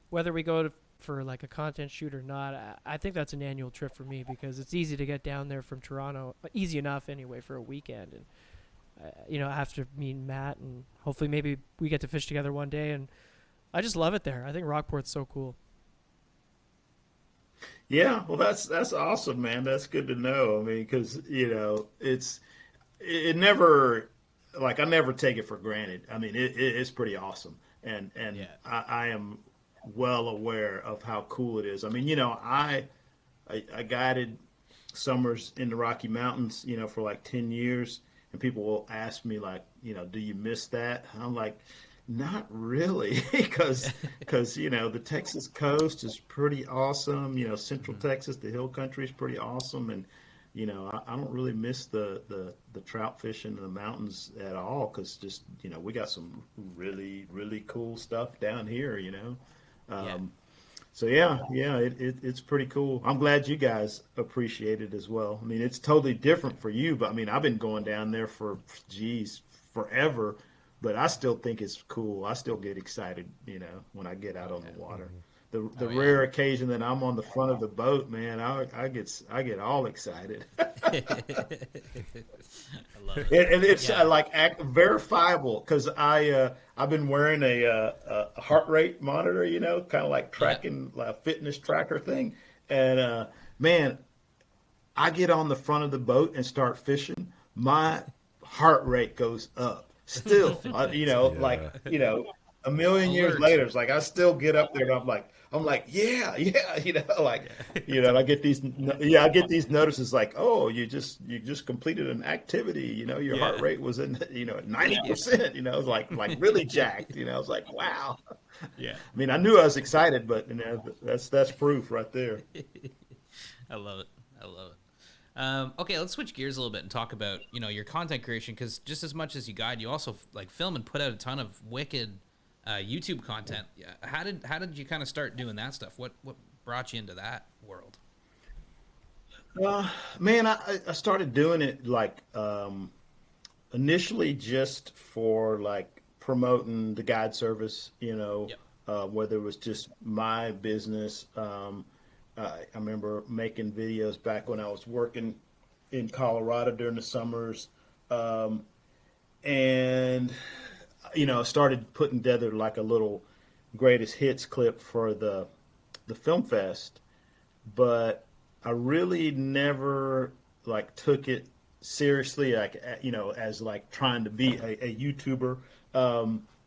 whether we go for like a content shoot or not, I think that's an annual trip for me because it's easy to get down there from Toronto, easy enough anyway for a weekend, and after meeting Matt and hopefully maybe we get to fish together one day and. I just love it there. I think Rockport's so cool. Yeah, well, that's awesome, man. That's good to know. I mean, because it never like I never take it for granted. I mean, it's pretty awesome, and Yeah. I am well aware of how cool it is. I mean, I guided summers in the Rocky Mountains, for like 10 years, and people will ask me like, do you miss that? And I'm like, not really, because the Texas coast is pretty awesome. Central Texas, the hill country is pretty awesome, and I don't really miss the trout fishing in the mountains at all, because just we got some really really cool stuff down here. Yeah. So it's pretty cool. I'm glad you guys appreciate it as well. I mean, it's totally different for you, but I mean, I've been going down there for forever. But I still think it's cool. I still get excited, when I get out on the water. The yeah. rare occasion that I'm on the front of the boat, man, I get all excited. I love it. And it's Yeah. verifiable because I've been wearing a heart rate monitor, kind of like tracking fitness tracker thing, and man, I get on the front of the boat and start fishing, my heart rate goes up. Still, a million years Alert. later, it's like I still get up there and I'm like, yeah, I get these notices like, oh, you just completed an activity, your heart rate was in, at 90%, it's like really jacked, it's like, wow. Yeah. I mean, I knew I was excited, but that's proof right there. I love it. I love it. Okay, let's switch gears a little bit and talk about your content creation, because just as much as you guide, you also like film and put out a ton of wicked YouTube content. How did you kind of start doing that stuff? What brought you into that world? Man, I started doing it like initially just for like promoting the guide service, whether it was just my business. I remember making videos back when I was working in Colorado during the summers, and I started putting together like a little greatest hits clip for the film fest, but I really never like took it seriously, like as like trying to be a YouTuber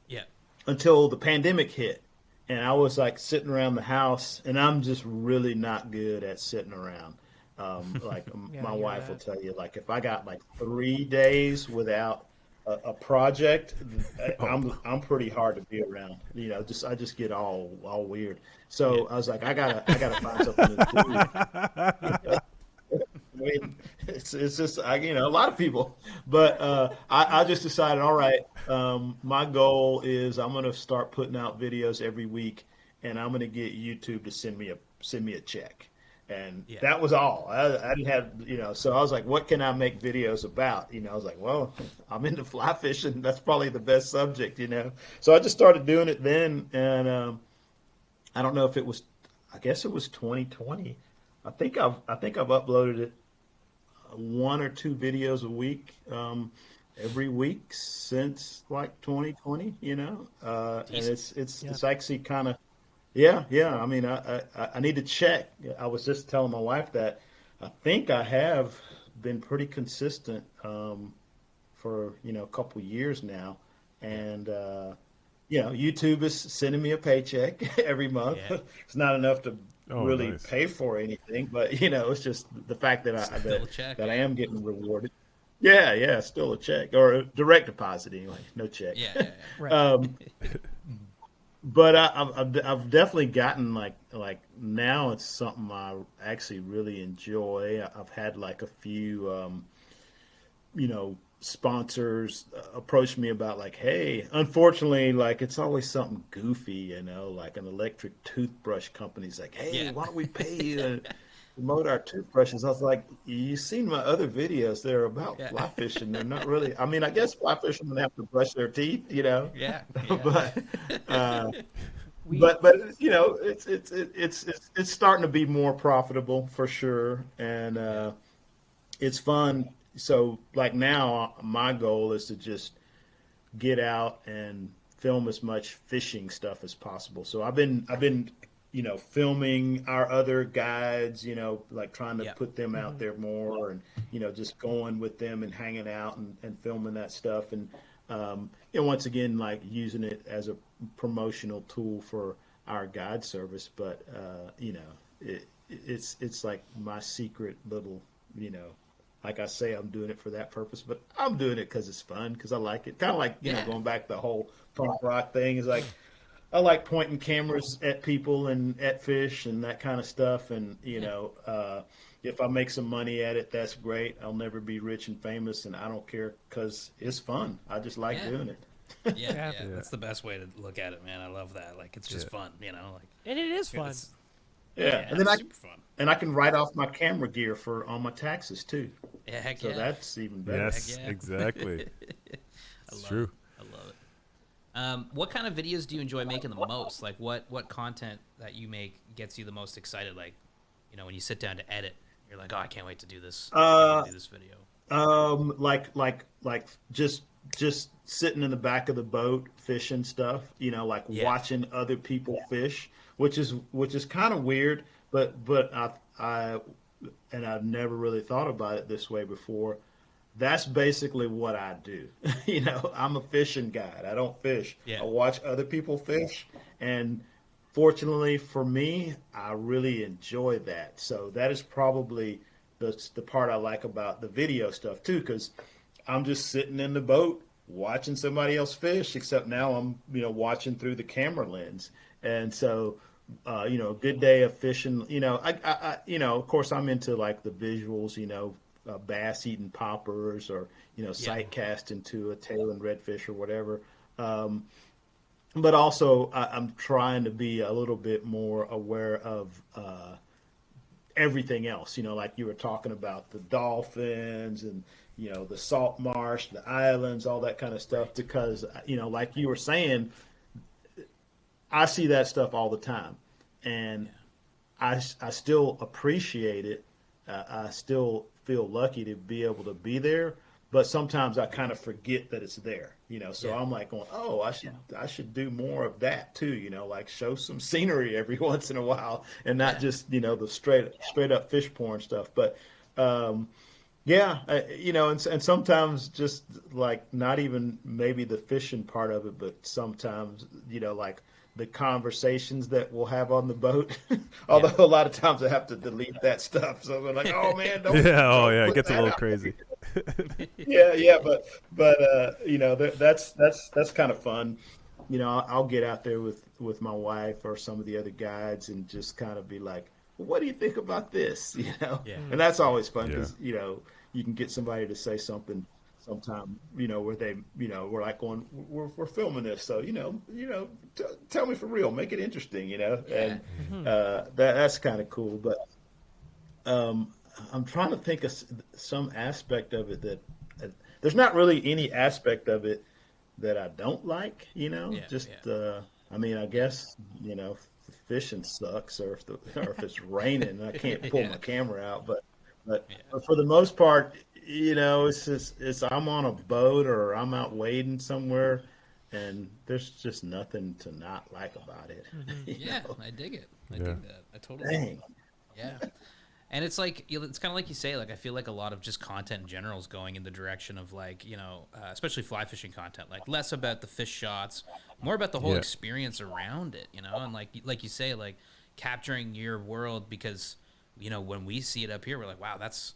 Yeah. until the pandemic hit. And I was like sitting around the house, and I'm just really not good at sitting around. Yeah, My I hear wife will that. tell you, like if I got like 3 days without a project, I'm pretty hard to be around. I just get all weird. So I was like, I gotta find something to do. I mean, it's just a lot of people, but I just decided, all right, my goal is I'm gonna start putting out videos every week, and I'm gonna get YouTube to send me a check, and Yeah. that was all. I didn't have so I was like, what can I make videos about? I was like, well, I'm into fly fishing. That's probably the best subject, So I just started doing it then, and I don't know if it was, I guess it was 2020. I think I've uploaded it 1 or 2 videos a week every week since like 2020, and it's actually kind of, yeah. I mean, I need to check. I was just telling my wife that I think I have been pretty consistent for a couple years now, and YouTube is sending me a paycheck every month. Yeah. It's not enough to Oh, really nice. pay for anything, but it's just the fact that Still a check. that I am getting rewarded. Yeah, still a check or a direct deposit anyway, no check. Yeah. Right. But I've definitely gotten like now it's something I actually really enjoy. I've had like a few sponsors approach me about like, hey, unfortunately, like it's always something goofy, like an electric toothbrush company's like, hey, Yeah. why don't we pay you to promote our toothbrushes? I was like, you've seen my other videos. They're about Yeah. fly fishing. They're not really. I mean, I guess fly fishermen have to brush their teeth, Yeah. but We it's starting to be more profitable for sure, and it's fun. So like now, my goal is to just get out and film as much fishing stuff as possible. So I've been filming our other guides, like trying to Yeah. put them out there more, and just going with them and hanging out and filming that stuff, and once again like using it as a promotional tool for our guide service. But it's like my secret little, like I say, I'm doing it for that purpose, but I'm doing it because it's fun, because I like it. Kind of like, Yeah. going back to the whole punk rock thing is like, I like pointing cameras at people and at fish and that kind of stuff. And, if I make some money at it, that's great. I'll never be rich and famous, and I don't care, because it's fun. I just like Yeah. doing it. Yeah. Yeah. That's the best way to look at it, man. I love that. Like, it's just fun, like and it is fun. it's, Yeah. And then it's super fun. I can write off my camera gear on my taxes too. Yeah, heck So yeah. that's even better. Yes, yeah. exactly. I It's love true. it. I love it. What kind of videos do you enjoy making the most? Like, what content that you make gets you the most excited? Like, when you sit down to edit, you're like, oh, I can't wait to do this. I can't wait to do this video. Like just sitting in the back of the boat fishing stuff, like Yeah. watching other people fish, which is kind of weird, but I and I've never really thought about it this way before. That's basically what I do. I'm a fishing guide. I don't fish. Yeah. I watch other people fish, and fortunately for me, I really enjoy that. So that is probably the part I like about the video stuff too, because I'm just sitting in the boat watching somebody else fish, except now I'm watching through the camera lens. And so a good day of fishing, I of course I'm into like the visuals, bass eating poppers, or sight casting to a tail and redfish or whatever. But also I'm trying to be a little bit more aware of everything else, like you were talking about the dolphins and the salt marsh, the islands, all that kind of stuff, because like you were saying, I see that stuff all the time, and I still appreciate it. I still feel lucky to be able to be there, but sometimes I kind of forget that it's there, so Yeah. I'm like going, oh, I should do more of that too, like show some scenery every once in a while, and not just the straight up fish porn stuff. But yeah, and sometimes just like not even maybe the fishing part of it, but sometimes like the conversations that we'll have on the boat. Although a lot of times I have to delete that stuff, so I'm like, oh man, don't. Yeah. Oh, don't yeah. It put gets a that little out. crazy. Yeah, but that's kind of fun. I'll get out there with my wife or some of the other guides and just kind of be like, well, what do you think about this? Yeah. And that's always fun, Yeah. because you can get somebody to say something sometime, where they, we're like going, we're filming this, so tell me for real, make it interesting, and that's kind of cool. But I'm trying to think of some aspect of it that there's not really any aspect of it that I don't like, just I mean, I guess fishing sucks, or if it's raining, I can't pull my camera out, but But for the most part, it's I'm on a boat or I'm out wading somewhere, and there's just nothing to not like about it. Yeah, I dig it. I Yeah. dig that. I totally. Dang. Yeah. And it's like, it's kind of like you say, like, I feel like a lot of just content in general is going in the direction of, like, especially fly fishing content, like less about the fish shots, more about the whole Yeah. experience around it, and like you say, like capturing your world, because, when we see it up here, we're like, wow, that's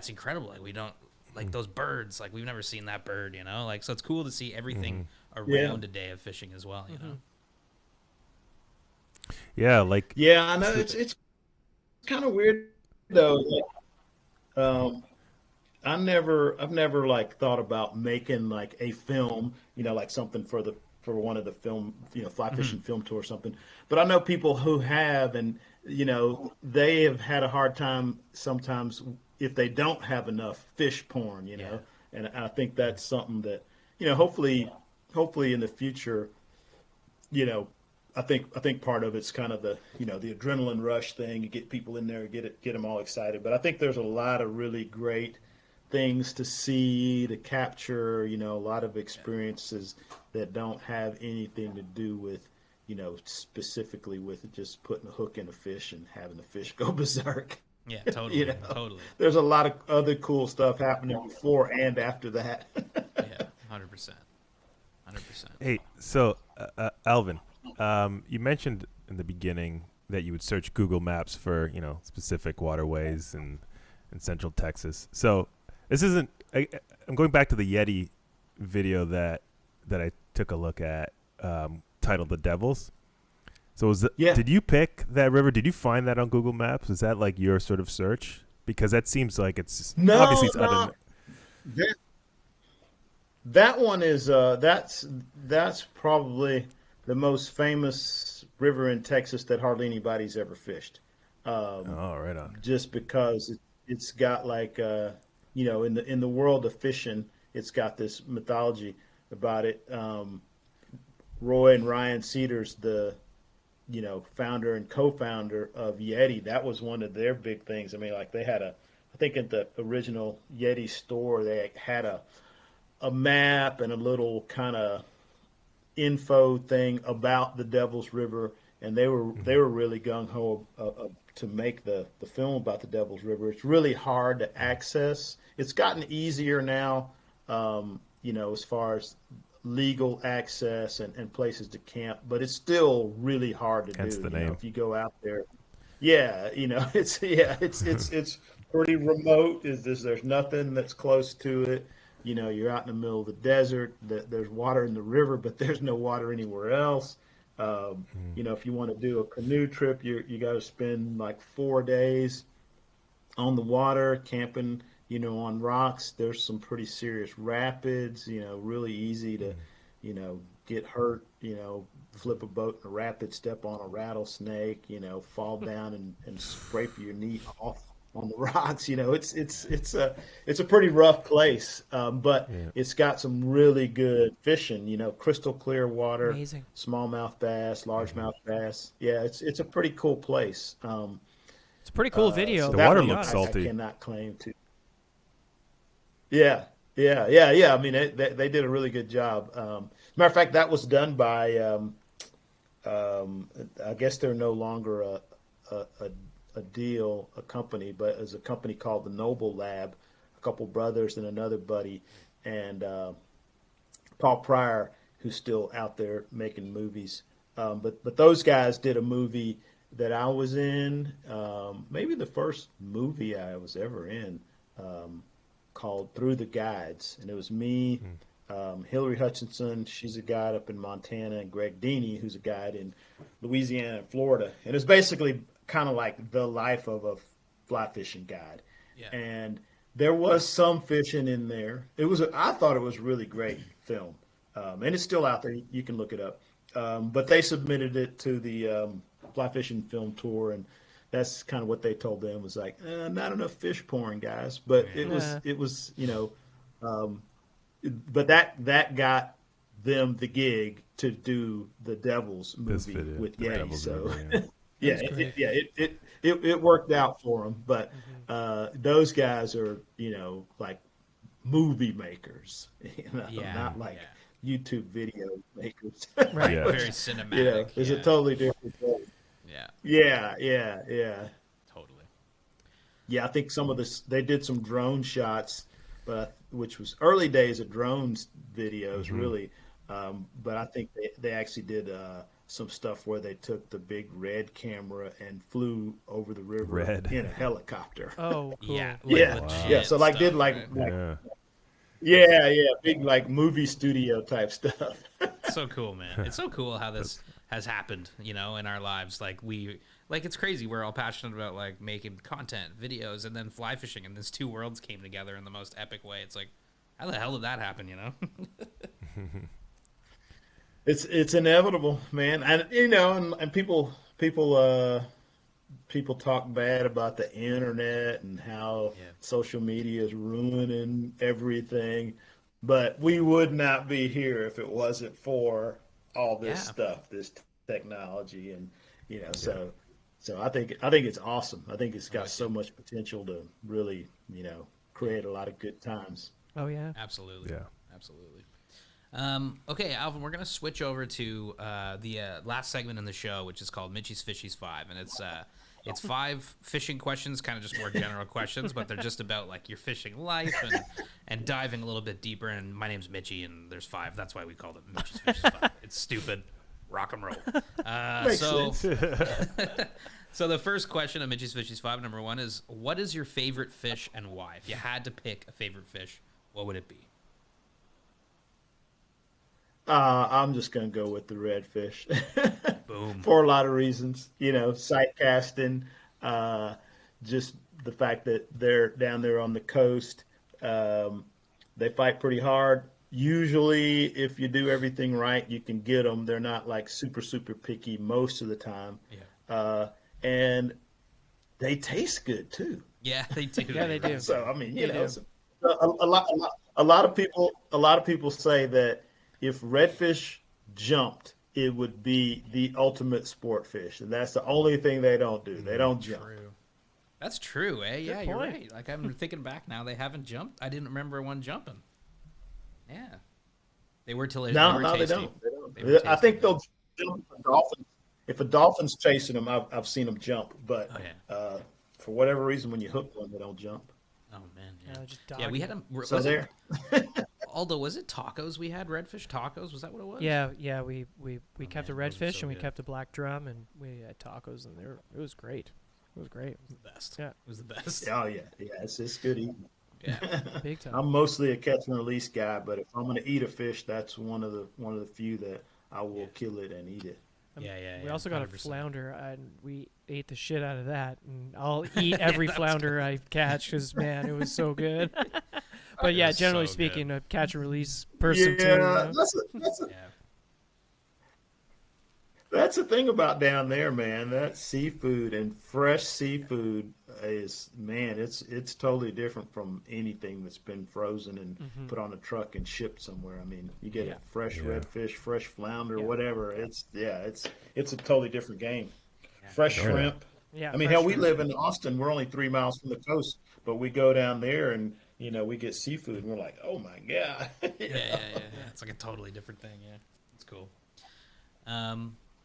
incredible. Like, we don't, like those birds, like we've never seen that bird, like, so it's cool to see everything around a day of fishing as well, Yeah, like Yeah, I know it's kind of weird though. I've never like thought about making like a film, like something for one of the film, fly fishing film tour or something. But I know people who have, and they have had a hard time sometimes if they don't have enough fish porn, Yeah. And I think that's something that, hopefully in the future, I think part of it's kind of the the adrenaline rush thing. You get people in there, get them all excited. But I think there's a lot of really great things to see, to capture. A lot of experiences that don't have anything to do with specifically with just putting a hook in a fish and having the fish go berserk. Yeah, totally, totally. There's a lot of other cool stuff happening before and after that. Yeah, 100%. 100%. hey, so Alvin, you mentioned in the beginning that you would search Google Maps for specific waterways in Central Texas. So this isn't. I'm going back to the Yeti video that I took a look at, titled "The Devils." So did you pick that river? Did you find that on Google Maps? Is that like your sort of search? Because that seems like it's obviously it's that one is that's probably the most famous river in Texas that hardly anybody's ever fished. oh, right on. Just because it's got like in the world of fishing, it's got this mythology about it. Roy and Ryan Cedars, the founder and co-founder of Yeti, that was one of their big things. I mean, like they had I think at the original Yeti store, they had a map and a little kind of info thing about the Devil's River, and they were really gung ho to make the film about the Devil's River. It's really hard to access. It's gotten easier now, as far as legal access and places to camp, but it's still really hard to Hence do. the name. If you go out there, it's pretty remote. There's nothing that's close to it. You're out in the middle of the desert. There's water in the river, but there's no water anywhere else. If you want to do a canoe trip, you got to spend like 4 days on the water camping. On rocks. There's some pretty serious rapids. Really easy to, get hurt. Flip a boat in a rapid, step on a rattlesnake. Fall down and scrape your knee off on the rocks. It's a pretty rough place, but it's got some really good fishing. Crystal clear water, Amazing. Smallmouth bass, largemouth bass. Yeah, it's a pretty cool place. It's a pretty cool video. The that water one looks salty. I cannot claim to. Yeah. I mean, they did a really good job. Matter of fact, that was done by, I guess they're no longer a company, but as a company called the Noble Lab, a couple brothers and another buddy, and Paul Pryor, who's still out there making movies. But those guys did a movie that I was in, maybe the first movie I was ever in, called Through the Guides, and it was me, Hillary Hutchinson, she's a guide up in Montana, and Greg Deeney, who's a guide in Louisiana and Florida. And it's basically kind of like the life of a fly fishing guide. Yeah. And there was some fishing in there. I thought it was a really great film, and it's still out there. You can look it up. But they submitted it to the fly fishing film tour, and that's kind of what they told them was like, not enough fish porn, guys. But it was, but that got them the gig to do the Devil's movie with Yeti. So River, yeah, it worked out for them. But Mm-hmm. those guys are, like movie makers, Yeah, not like YouTube video makers. Right. Yeah. very cinematic. It's a Yeah, totally different thing. yeah, Yeah. totally. Yeah, I think some of this they did some drone shots, but which was early days of drones videos, really. But I think they actually did some stuff where they took the big red camera and flew over the river Red. in a helicopter. Oh, cool. Yeah, Yeah, legit yeah. So like did stuff, like, right? like Yeah. big like movie studio type stuff. So cool, man. It's so cool how this has happened, in our lives. Like it's crazy. We're all passionate about like making content, videos, and then fly fishing, and these two worlds came together in the most epic way. It's like, how the hell did that happen, It's inevitable, man. And and people talk bad about the internet and how social media is ruining everything, but we would not be here if it wasn't for all this stuff, this technology, and so I think it's awesome. I think it's got so much potential to really create a lot of good times. Oh yeah. Absolutely. Yeah. Absolutely. Okay, Alvin, we're gonna switch over to the last segment in the show, which is called Mitchie's Fishies 5, and it's 5 fishing questions, kind of just more general questions, but they're just about like your fishing life and diving a little bit deeper. And my name's Mitchie, and there's 5. That's why we called it Mitchie's Fishies 5. It's stupid. Rock and roll. Makes sense. So the first question of Mitchie's Fishies 5, number 1, is what is your favorite fish and why? If you had to pick a favorite fish, what would it be? I'm just gonna go with the redfish. Boom. For a lot of reasons. Sight casting, just the fact that they're down there on the coast. They fight pretty hard. Usually, if you do everything right, you can get them. They're not like super, super picky most of the time. Yeah. And they taste good too. Yeah, they do. Yeah, they do. So I mean, They do. so a lot of people say that if redfish jumped, it would be the ultimate sport fish, and that's the only thing they don't do. They don't jump. True. That's true, eh? Yeah, you're point. right. Like I'm thinking back now, they haven't jumped. I didn't remember one jumping. Yeah, they were till No, they were no, they tasty. don't. They were I think tasty. they'll jump if a dolphin. If a dolphin's chasing them, I've seen them jump, but Oh, yeah. for whatever reason, when you hook one, they don't jump. Oh man, yeah. Just Yeah, we dog had it. them. So there. Aldo, was it tacos? We had redfish tacos. Was that what it was? Yeah, we kept man, a those are redfish so and we good. kept a black drum and we had tacos and it was great. It was great. It was the best. Yeah. It was the best. Oh yeah, it's good eating. Yeah. Big time. I'm mostly a catch and release guy, but if I'm going to eat a fish, that's one of the few that I will kill it and eat it. We also got 100%. a flounder and we ate the shit out of that. And I'll eat every that's flounder I catch because, man, it was so good. But yeah, was generally so speaking, good. a catch and release person too. Yeah, Yeah. that's the thing about down there, man. That seafood and fresh seafood is, man, it's totally different from anything that's been frozen and put on a truck and shipped somewhere. I mean, you get a fresh redfish, fresh flounder, whatever. It's a totally different game. Fresh shrimp. Yeah, I mean, fresh hell, we shrimp. live in Austin. We're only 3 miles from the coast, but we go down there and we get seafood and we're like, oh my god. Yeah. It's like a totally different thing. Yeah, it's cool.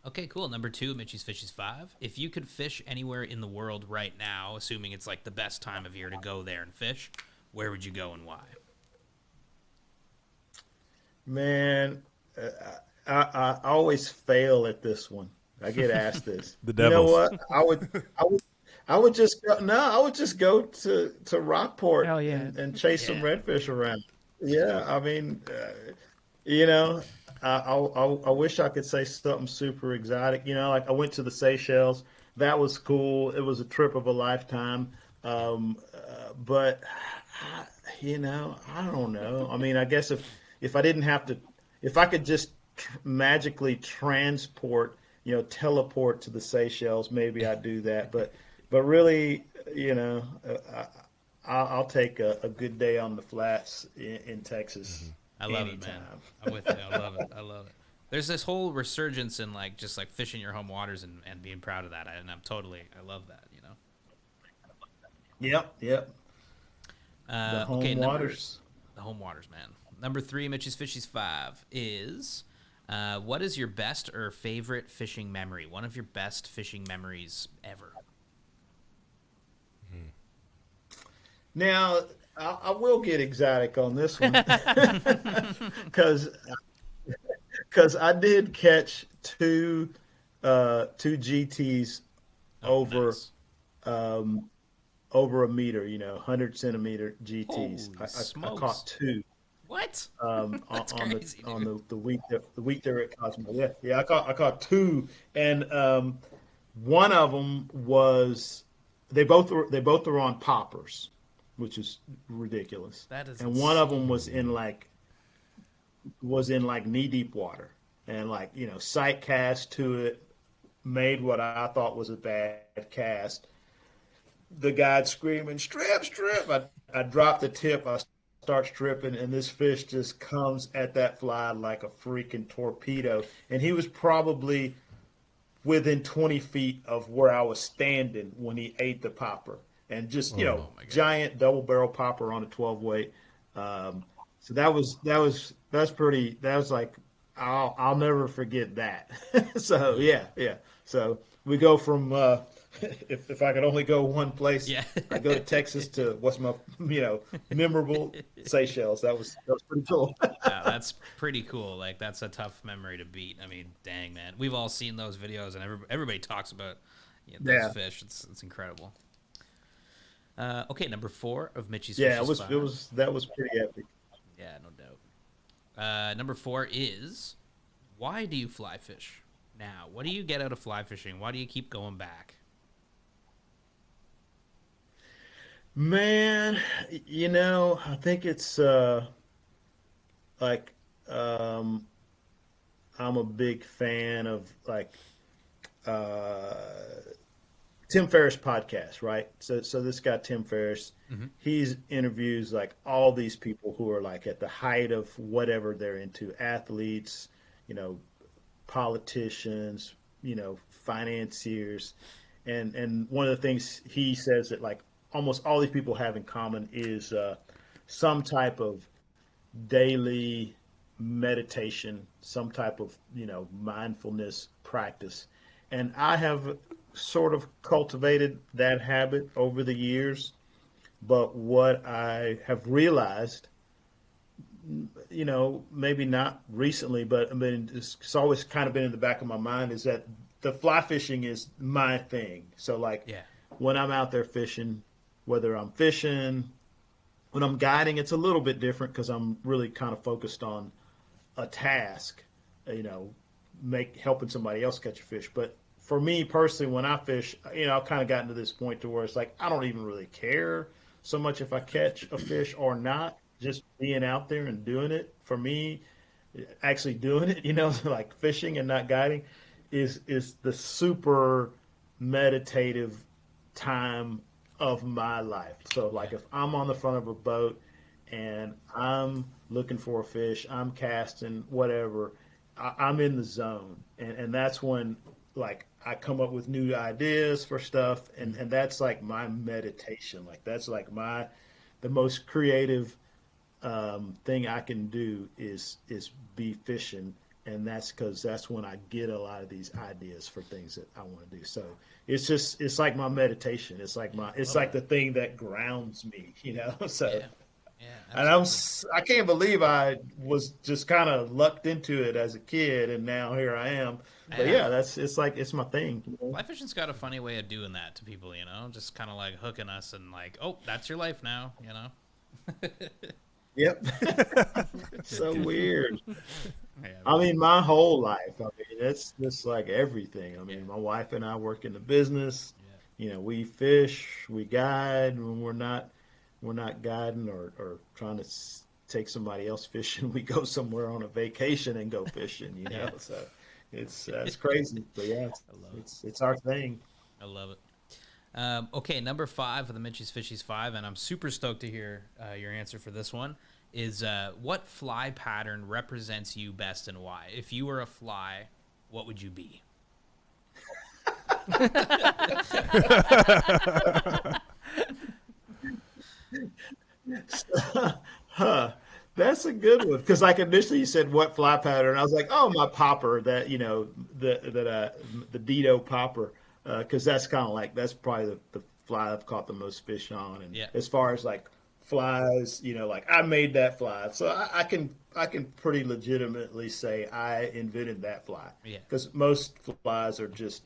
Okay, cool. Number 2, Mitchie's Fishies 5. If you could fish anywhere in the world right now, assuming it's like the best time of year to go there and fish, where would you go and why? Man, I always fail at this one. I get asked this. The You know Devils. what? I would just go. No, I would just go to Rockport Hell yeah. and chase some redfish around. Yeah, I mean, I wish I could say something super exotic. Like I went to the Seychelles. That was cool. It was a trip of a lifetime. But I don't know. I mean, I guess if I didn't have to, if I could just magically transport, teleport to the Seychelles, maybe I'd do that. But really, I'll take a good day on the flats in Texas. I love it, man. anytime. I'm with you. I love it. I love it. There's this whole resurgence in just fishing your home waters and being proud of that. And I love that, Yep. The home Okay, waters. the home waters, man. Number 3, Mitch's Fishies 5 is, what is your best or favorite fishing memory? One of your best fishing memories ever. Now, I will get exotic on this one because I did catch two GTs over Nice. over a meter, 100 centimeter GTs. Holy I smokes. caught two What? on That's crazy, the week they're at Cosmo. Yeah, I caught two, and one of them was they both were on poppers, which is ridiculous. That is and one of them insane. was in like knee deep water, and like sight cast to it, made what I thought was a bad cast. The guy screaming, strip, strip. I drop the tip. I start stripping, and this fish just comes at that fly like a freaking torpedo. And he was probably within 20 feet of where I was standing when he ate the popper. And just, Oh my God. giant double barrel popper on a 12 weight. So that was like, I'll never forget that. So yeah. So we go from if I could only go one place, Yeah. I go to Texas to what's my memorable Seychelles. That was pretty cool. Yeah, that's pretty cool. Like, that's a tough memory to beat. I mean, dang, man. We've all seen those videos, and everybody talks about those Yeah. fish. It's incredible. Okay, number 4 of Mitchie's Yeah, Fishes 5. that was pretty epic. Yeah, no doubt. Number 4 is, why do you fly fish now? What do you get out of fly fishing? Why do you keep going back? Man, I think it's like I'm a big fan of like uh Tim Ferriss podcast, right? So this guy Tim Ferriss, he's interviews like all these people who are like at the height of whatever they're into, athletes, you know, politicians, financiers, and one of the things he says that like almost all these people have in common is some type of daily meditation, some type of mindfulness practice, and I have sort of cultivated that habit over the years. But what I have realized, maybe not recently, but I mean, it's always kind of been in the back of my mind, is that the fly fishing is my thing. So like Yeah. when I'm out there fishing, whether I'm fishing, when I'm guiding, it's a little bit different because I'm really kind of focused on a task, helping somebody else catch a fish. But for me personally, when I fish, I've kind of gotten to this point to where it's like I don't even really care so much if I catch a fish or not. Just being out there and doing it, for me, actually doing it, like fishing and not guiding, is the super meditative time of my life. So like if I'm on the front of a boat and I'm looking for a fish, I'm casting, whatever, I'm in the zone. And that's when like I come up with new ideas for stuff, and that's like my meditation. Like that's like the most creative thing I can do is be fishing, and that's because that's when I get a lot of these ideas for things that I want to do. So it's like my meditation. It's like the thing that grounds me, So Yeah. Yeah. and Absolutely. I can't believe I was just kind of lucked into it as a kid, and now here I am. But Yeah. yeah, it's my thing. Fly fishing's got a funny way of doing that to people, just kind of like hooking us and like, oh, that's your life now, Yep. So weird. Yeah, I mean, my whole life. I mean, it's just like everything. I mean, my wife and I work in the business. We fish, we guide when we're not guiding or trying to take somebody else fishing. We go somewhere on a vacation and go fishing. Yeah. So it's crazy, but yeah, it's our thing. I love it. Okay, number 5 of the Mitchie's Fishies 5, and I'm super stoked to hear your answer for this one, is what fly pattern represents you best and why? If you were a fly, what would you be? good one because like initially you said what fly pattern, I was like, oh, my popper that the Dedeaux popper because that's kind of like that's probably the fly I've caught the most fish on. And Yeah. as far as like flies, like I made that fly, so I can pretty legitimately say I invented that fly. Yeah. Because most flies are just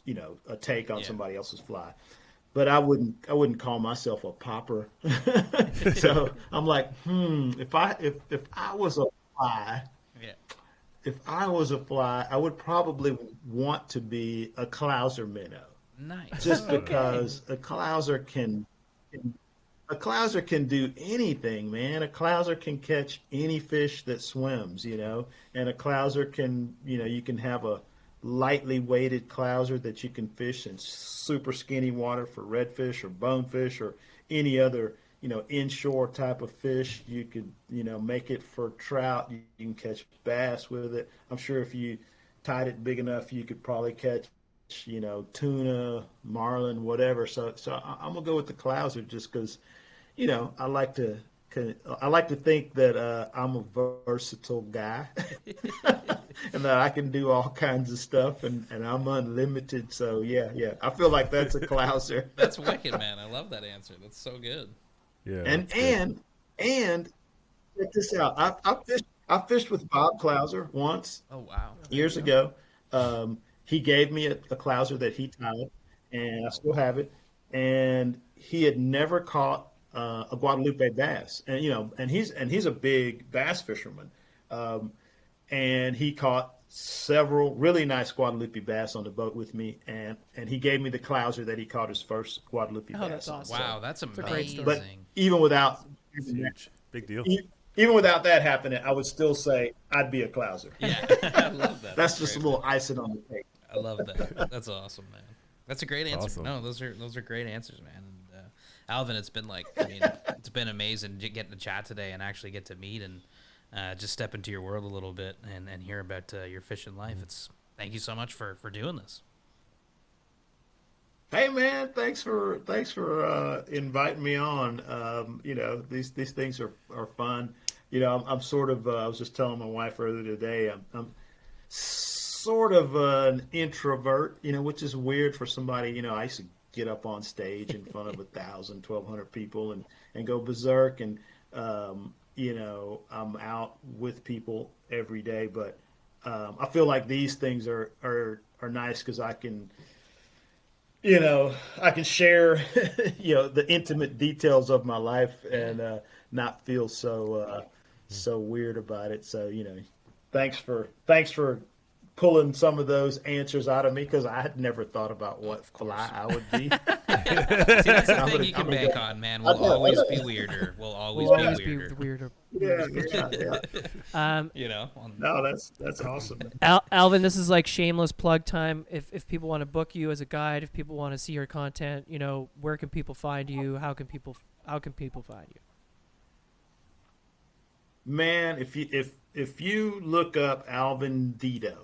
a take on Yeah. somebody else's fly. But I wouldn't call myself a popper. So I'm like, if I was a fly, Yeah. if I was a fly, I would probably want to be a clouser minnow, Nice. just because a clouser can do anything, man. A clouser can catch any fish that swims, and a clouser can, you can have a lightly weighted clouser that you can fish in super skinny water for redfish or bonefish or any other, inshore type of fish. You could, make it for trout. You can catch bass with it. I'm sure if you tied it big enough, you could probably catch, tuna, marlin, whatever. So I'm gonna go with the clouser just because, I like to. I like to think that I'm a versatile guy and that I can do all kinds of stuff and I'm unlimited. So, yeah. I feel like that's a clouser. That's wicked, man. I love that answer. That's so good. Yeah. And check this out. I fished with Bob Clouser once Oh, wow. years ago. He gave me a clouser that he tied, and I still have it. And he had never caught a Guadalupe bass, and he's a big bass fisherman, and he caught several really nice Guadalupe bass on the boat with me, and he gave me the clouser that he caught his first Guadalupe bass. That's on. awesome. Wow, that's a great amazing. story. But even without It's huge. Big deal. even without that happening, I would still say I'd be a clouser. Yeah, I love that. That's just great, a little icing on the cake. I love that. That's awesome, man. That's a great answer. Awesome. No, those are great answers, man. And Alvin, it's been it's been amazing getting to chat today and actually get to meet and just step into your world a little bit and hear about your fishing life. Thank you so much for doing this. Hey man, thanks for inviting me on. These things are fun. I'm sort of I was just telling my wife earlier today. I'm sort of an introvert, which is weird for somebody. I used to get up on stage in front of 1,000, 1,200 people and go berserk. And I'm out with people every day, but I feel like these things are nice because I can. I can share, the intimate details of my life and not feel so weird about it. So, thanks for pulling some of those answers out of me because I had never thought about what fly I would be. See, that's the thing you can bank on, man. We'll always be weirder. We'll always be weirder. Yeah. No, that's awesome. Alvin, this is like shameless plug time. If people want to book you as a guide, if people want to see your content, where can people find you? How can people find you? Man, if you look up Alvin Dedeaux,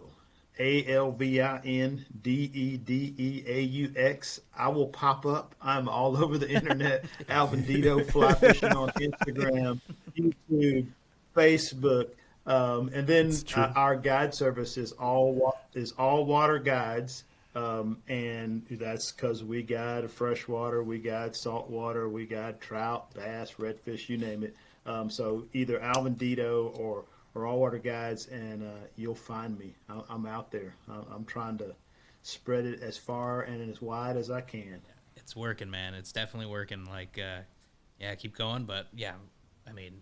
ALVIN DEDEAUX, I will pop up. I'm all over the internet. Alvin Dedeaux fly fishing on Instagram, YouTube, Facebook, and then our guide service is all water guides, and that's because we guide freshwater, we guide saltwater, we guide trout, bass, redfish, you name it. So either Alvin Dedeaux or all water guides, and you'll find me. I'm out there. I'm trying to spread it as far and as wide as I can. It's working, man. It's definitely working. Keep going. But yeah,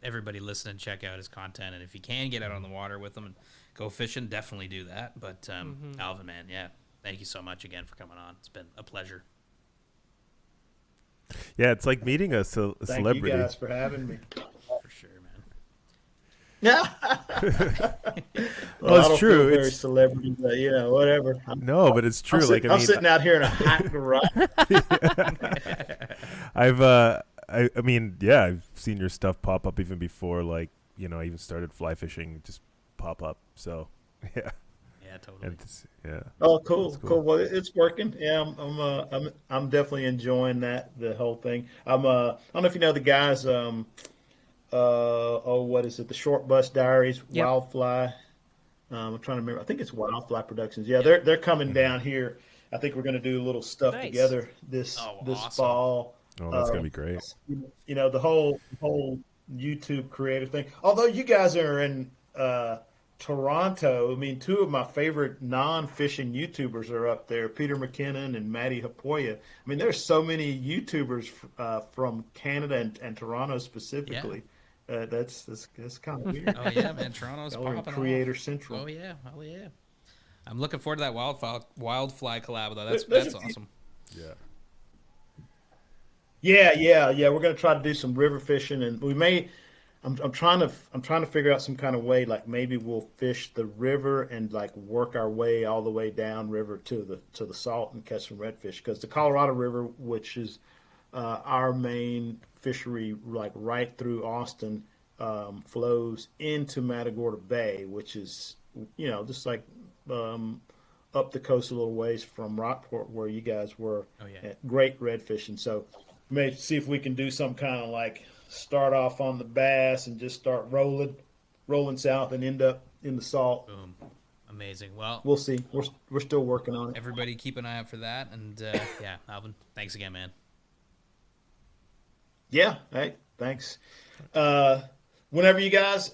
everybody listen and check out his content. And if you can get out on the water with him and go fishing, definitely do that. But Alvin, man, yeah, thank you so much again for coming on. It's been a pleasure. Yeah, it's like meeting a celebrity. Thank you guys for having me. For sure, man. Well, Well, it's I don't true. Feel very celebrity, but whatever. No, but it's true. I'm sitting out here in a hot garage. I've seen your stuff pop up even before, I even started fly fishing, just pop up. So, yeah. Yeah, totally. Oh, cool. Well, it's working. Yeah, I'm definitely enjoying the whole thing. I don't know if you know the guys. what is it? The Short Bus Diaries, Yep. Wildfly. I'm trying to remember. I think it's Wildfly Productions. Yeah, they're coming down here. I think we're going to do a little stuff Nice. together this awesome. fall. Oh, that's gonna be great. The whole YouTube creator thing. Although you guys are in Toronto, I mean, two of my favorite non-fishing YouTubers are up there, Peter McKinnon and Maddie Hapoya. I mean, there's so many YouTubers from Canada and Toronto specifically. That's kind of weird. Oh yeah, man, Toronto's Y'all are in popping Creator off. Central. Oh yeah. I'm looking forward to that Wildfly collab though. There's That's a few- awesome. Yeah. Yeah. We're gonna try to do some river fishing, and we may. I'm trying to figure out some kind of way, like maybe we'll fish the river and like work our way all the way down river to the salt and catch some redfish, because the Colorado River, which is our main fishery, like right through Austin, flows into Matagorda Bay, which is just like up the coast a little ways from Rockport, where you guys were. Oh, yeah. At great redfish. And so may see if we can do some kind of like start off on the bass and just start rolling south and end up in the salt. Boom. Amazing. Well, We'll see. We're still working on it. everybody keep an eye out for that. And yeah, Alvin, thanks again, man. Yeah. Hey, thanks. Whenever you guys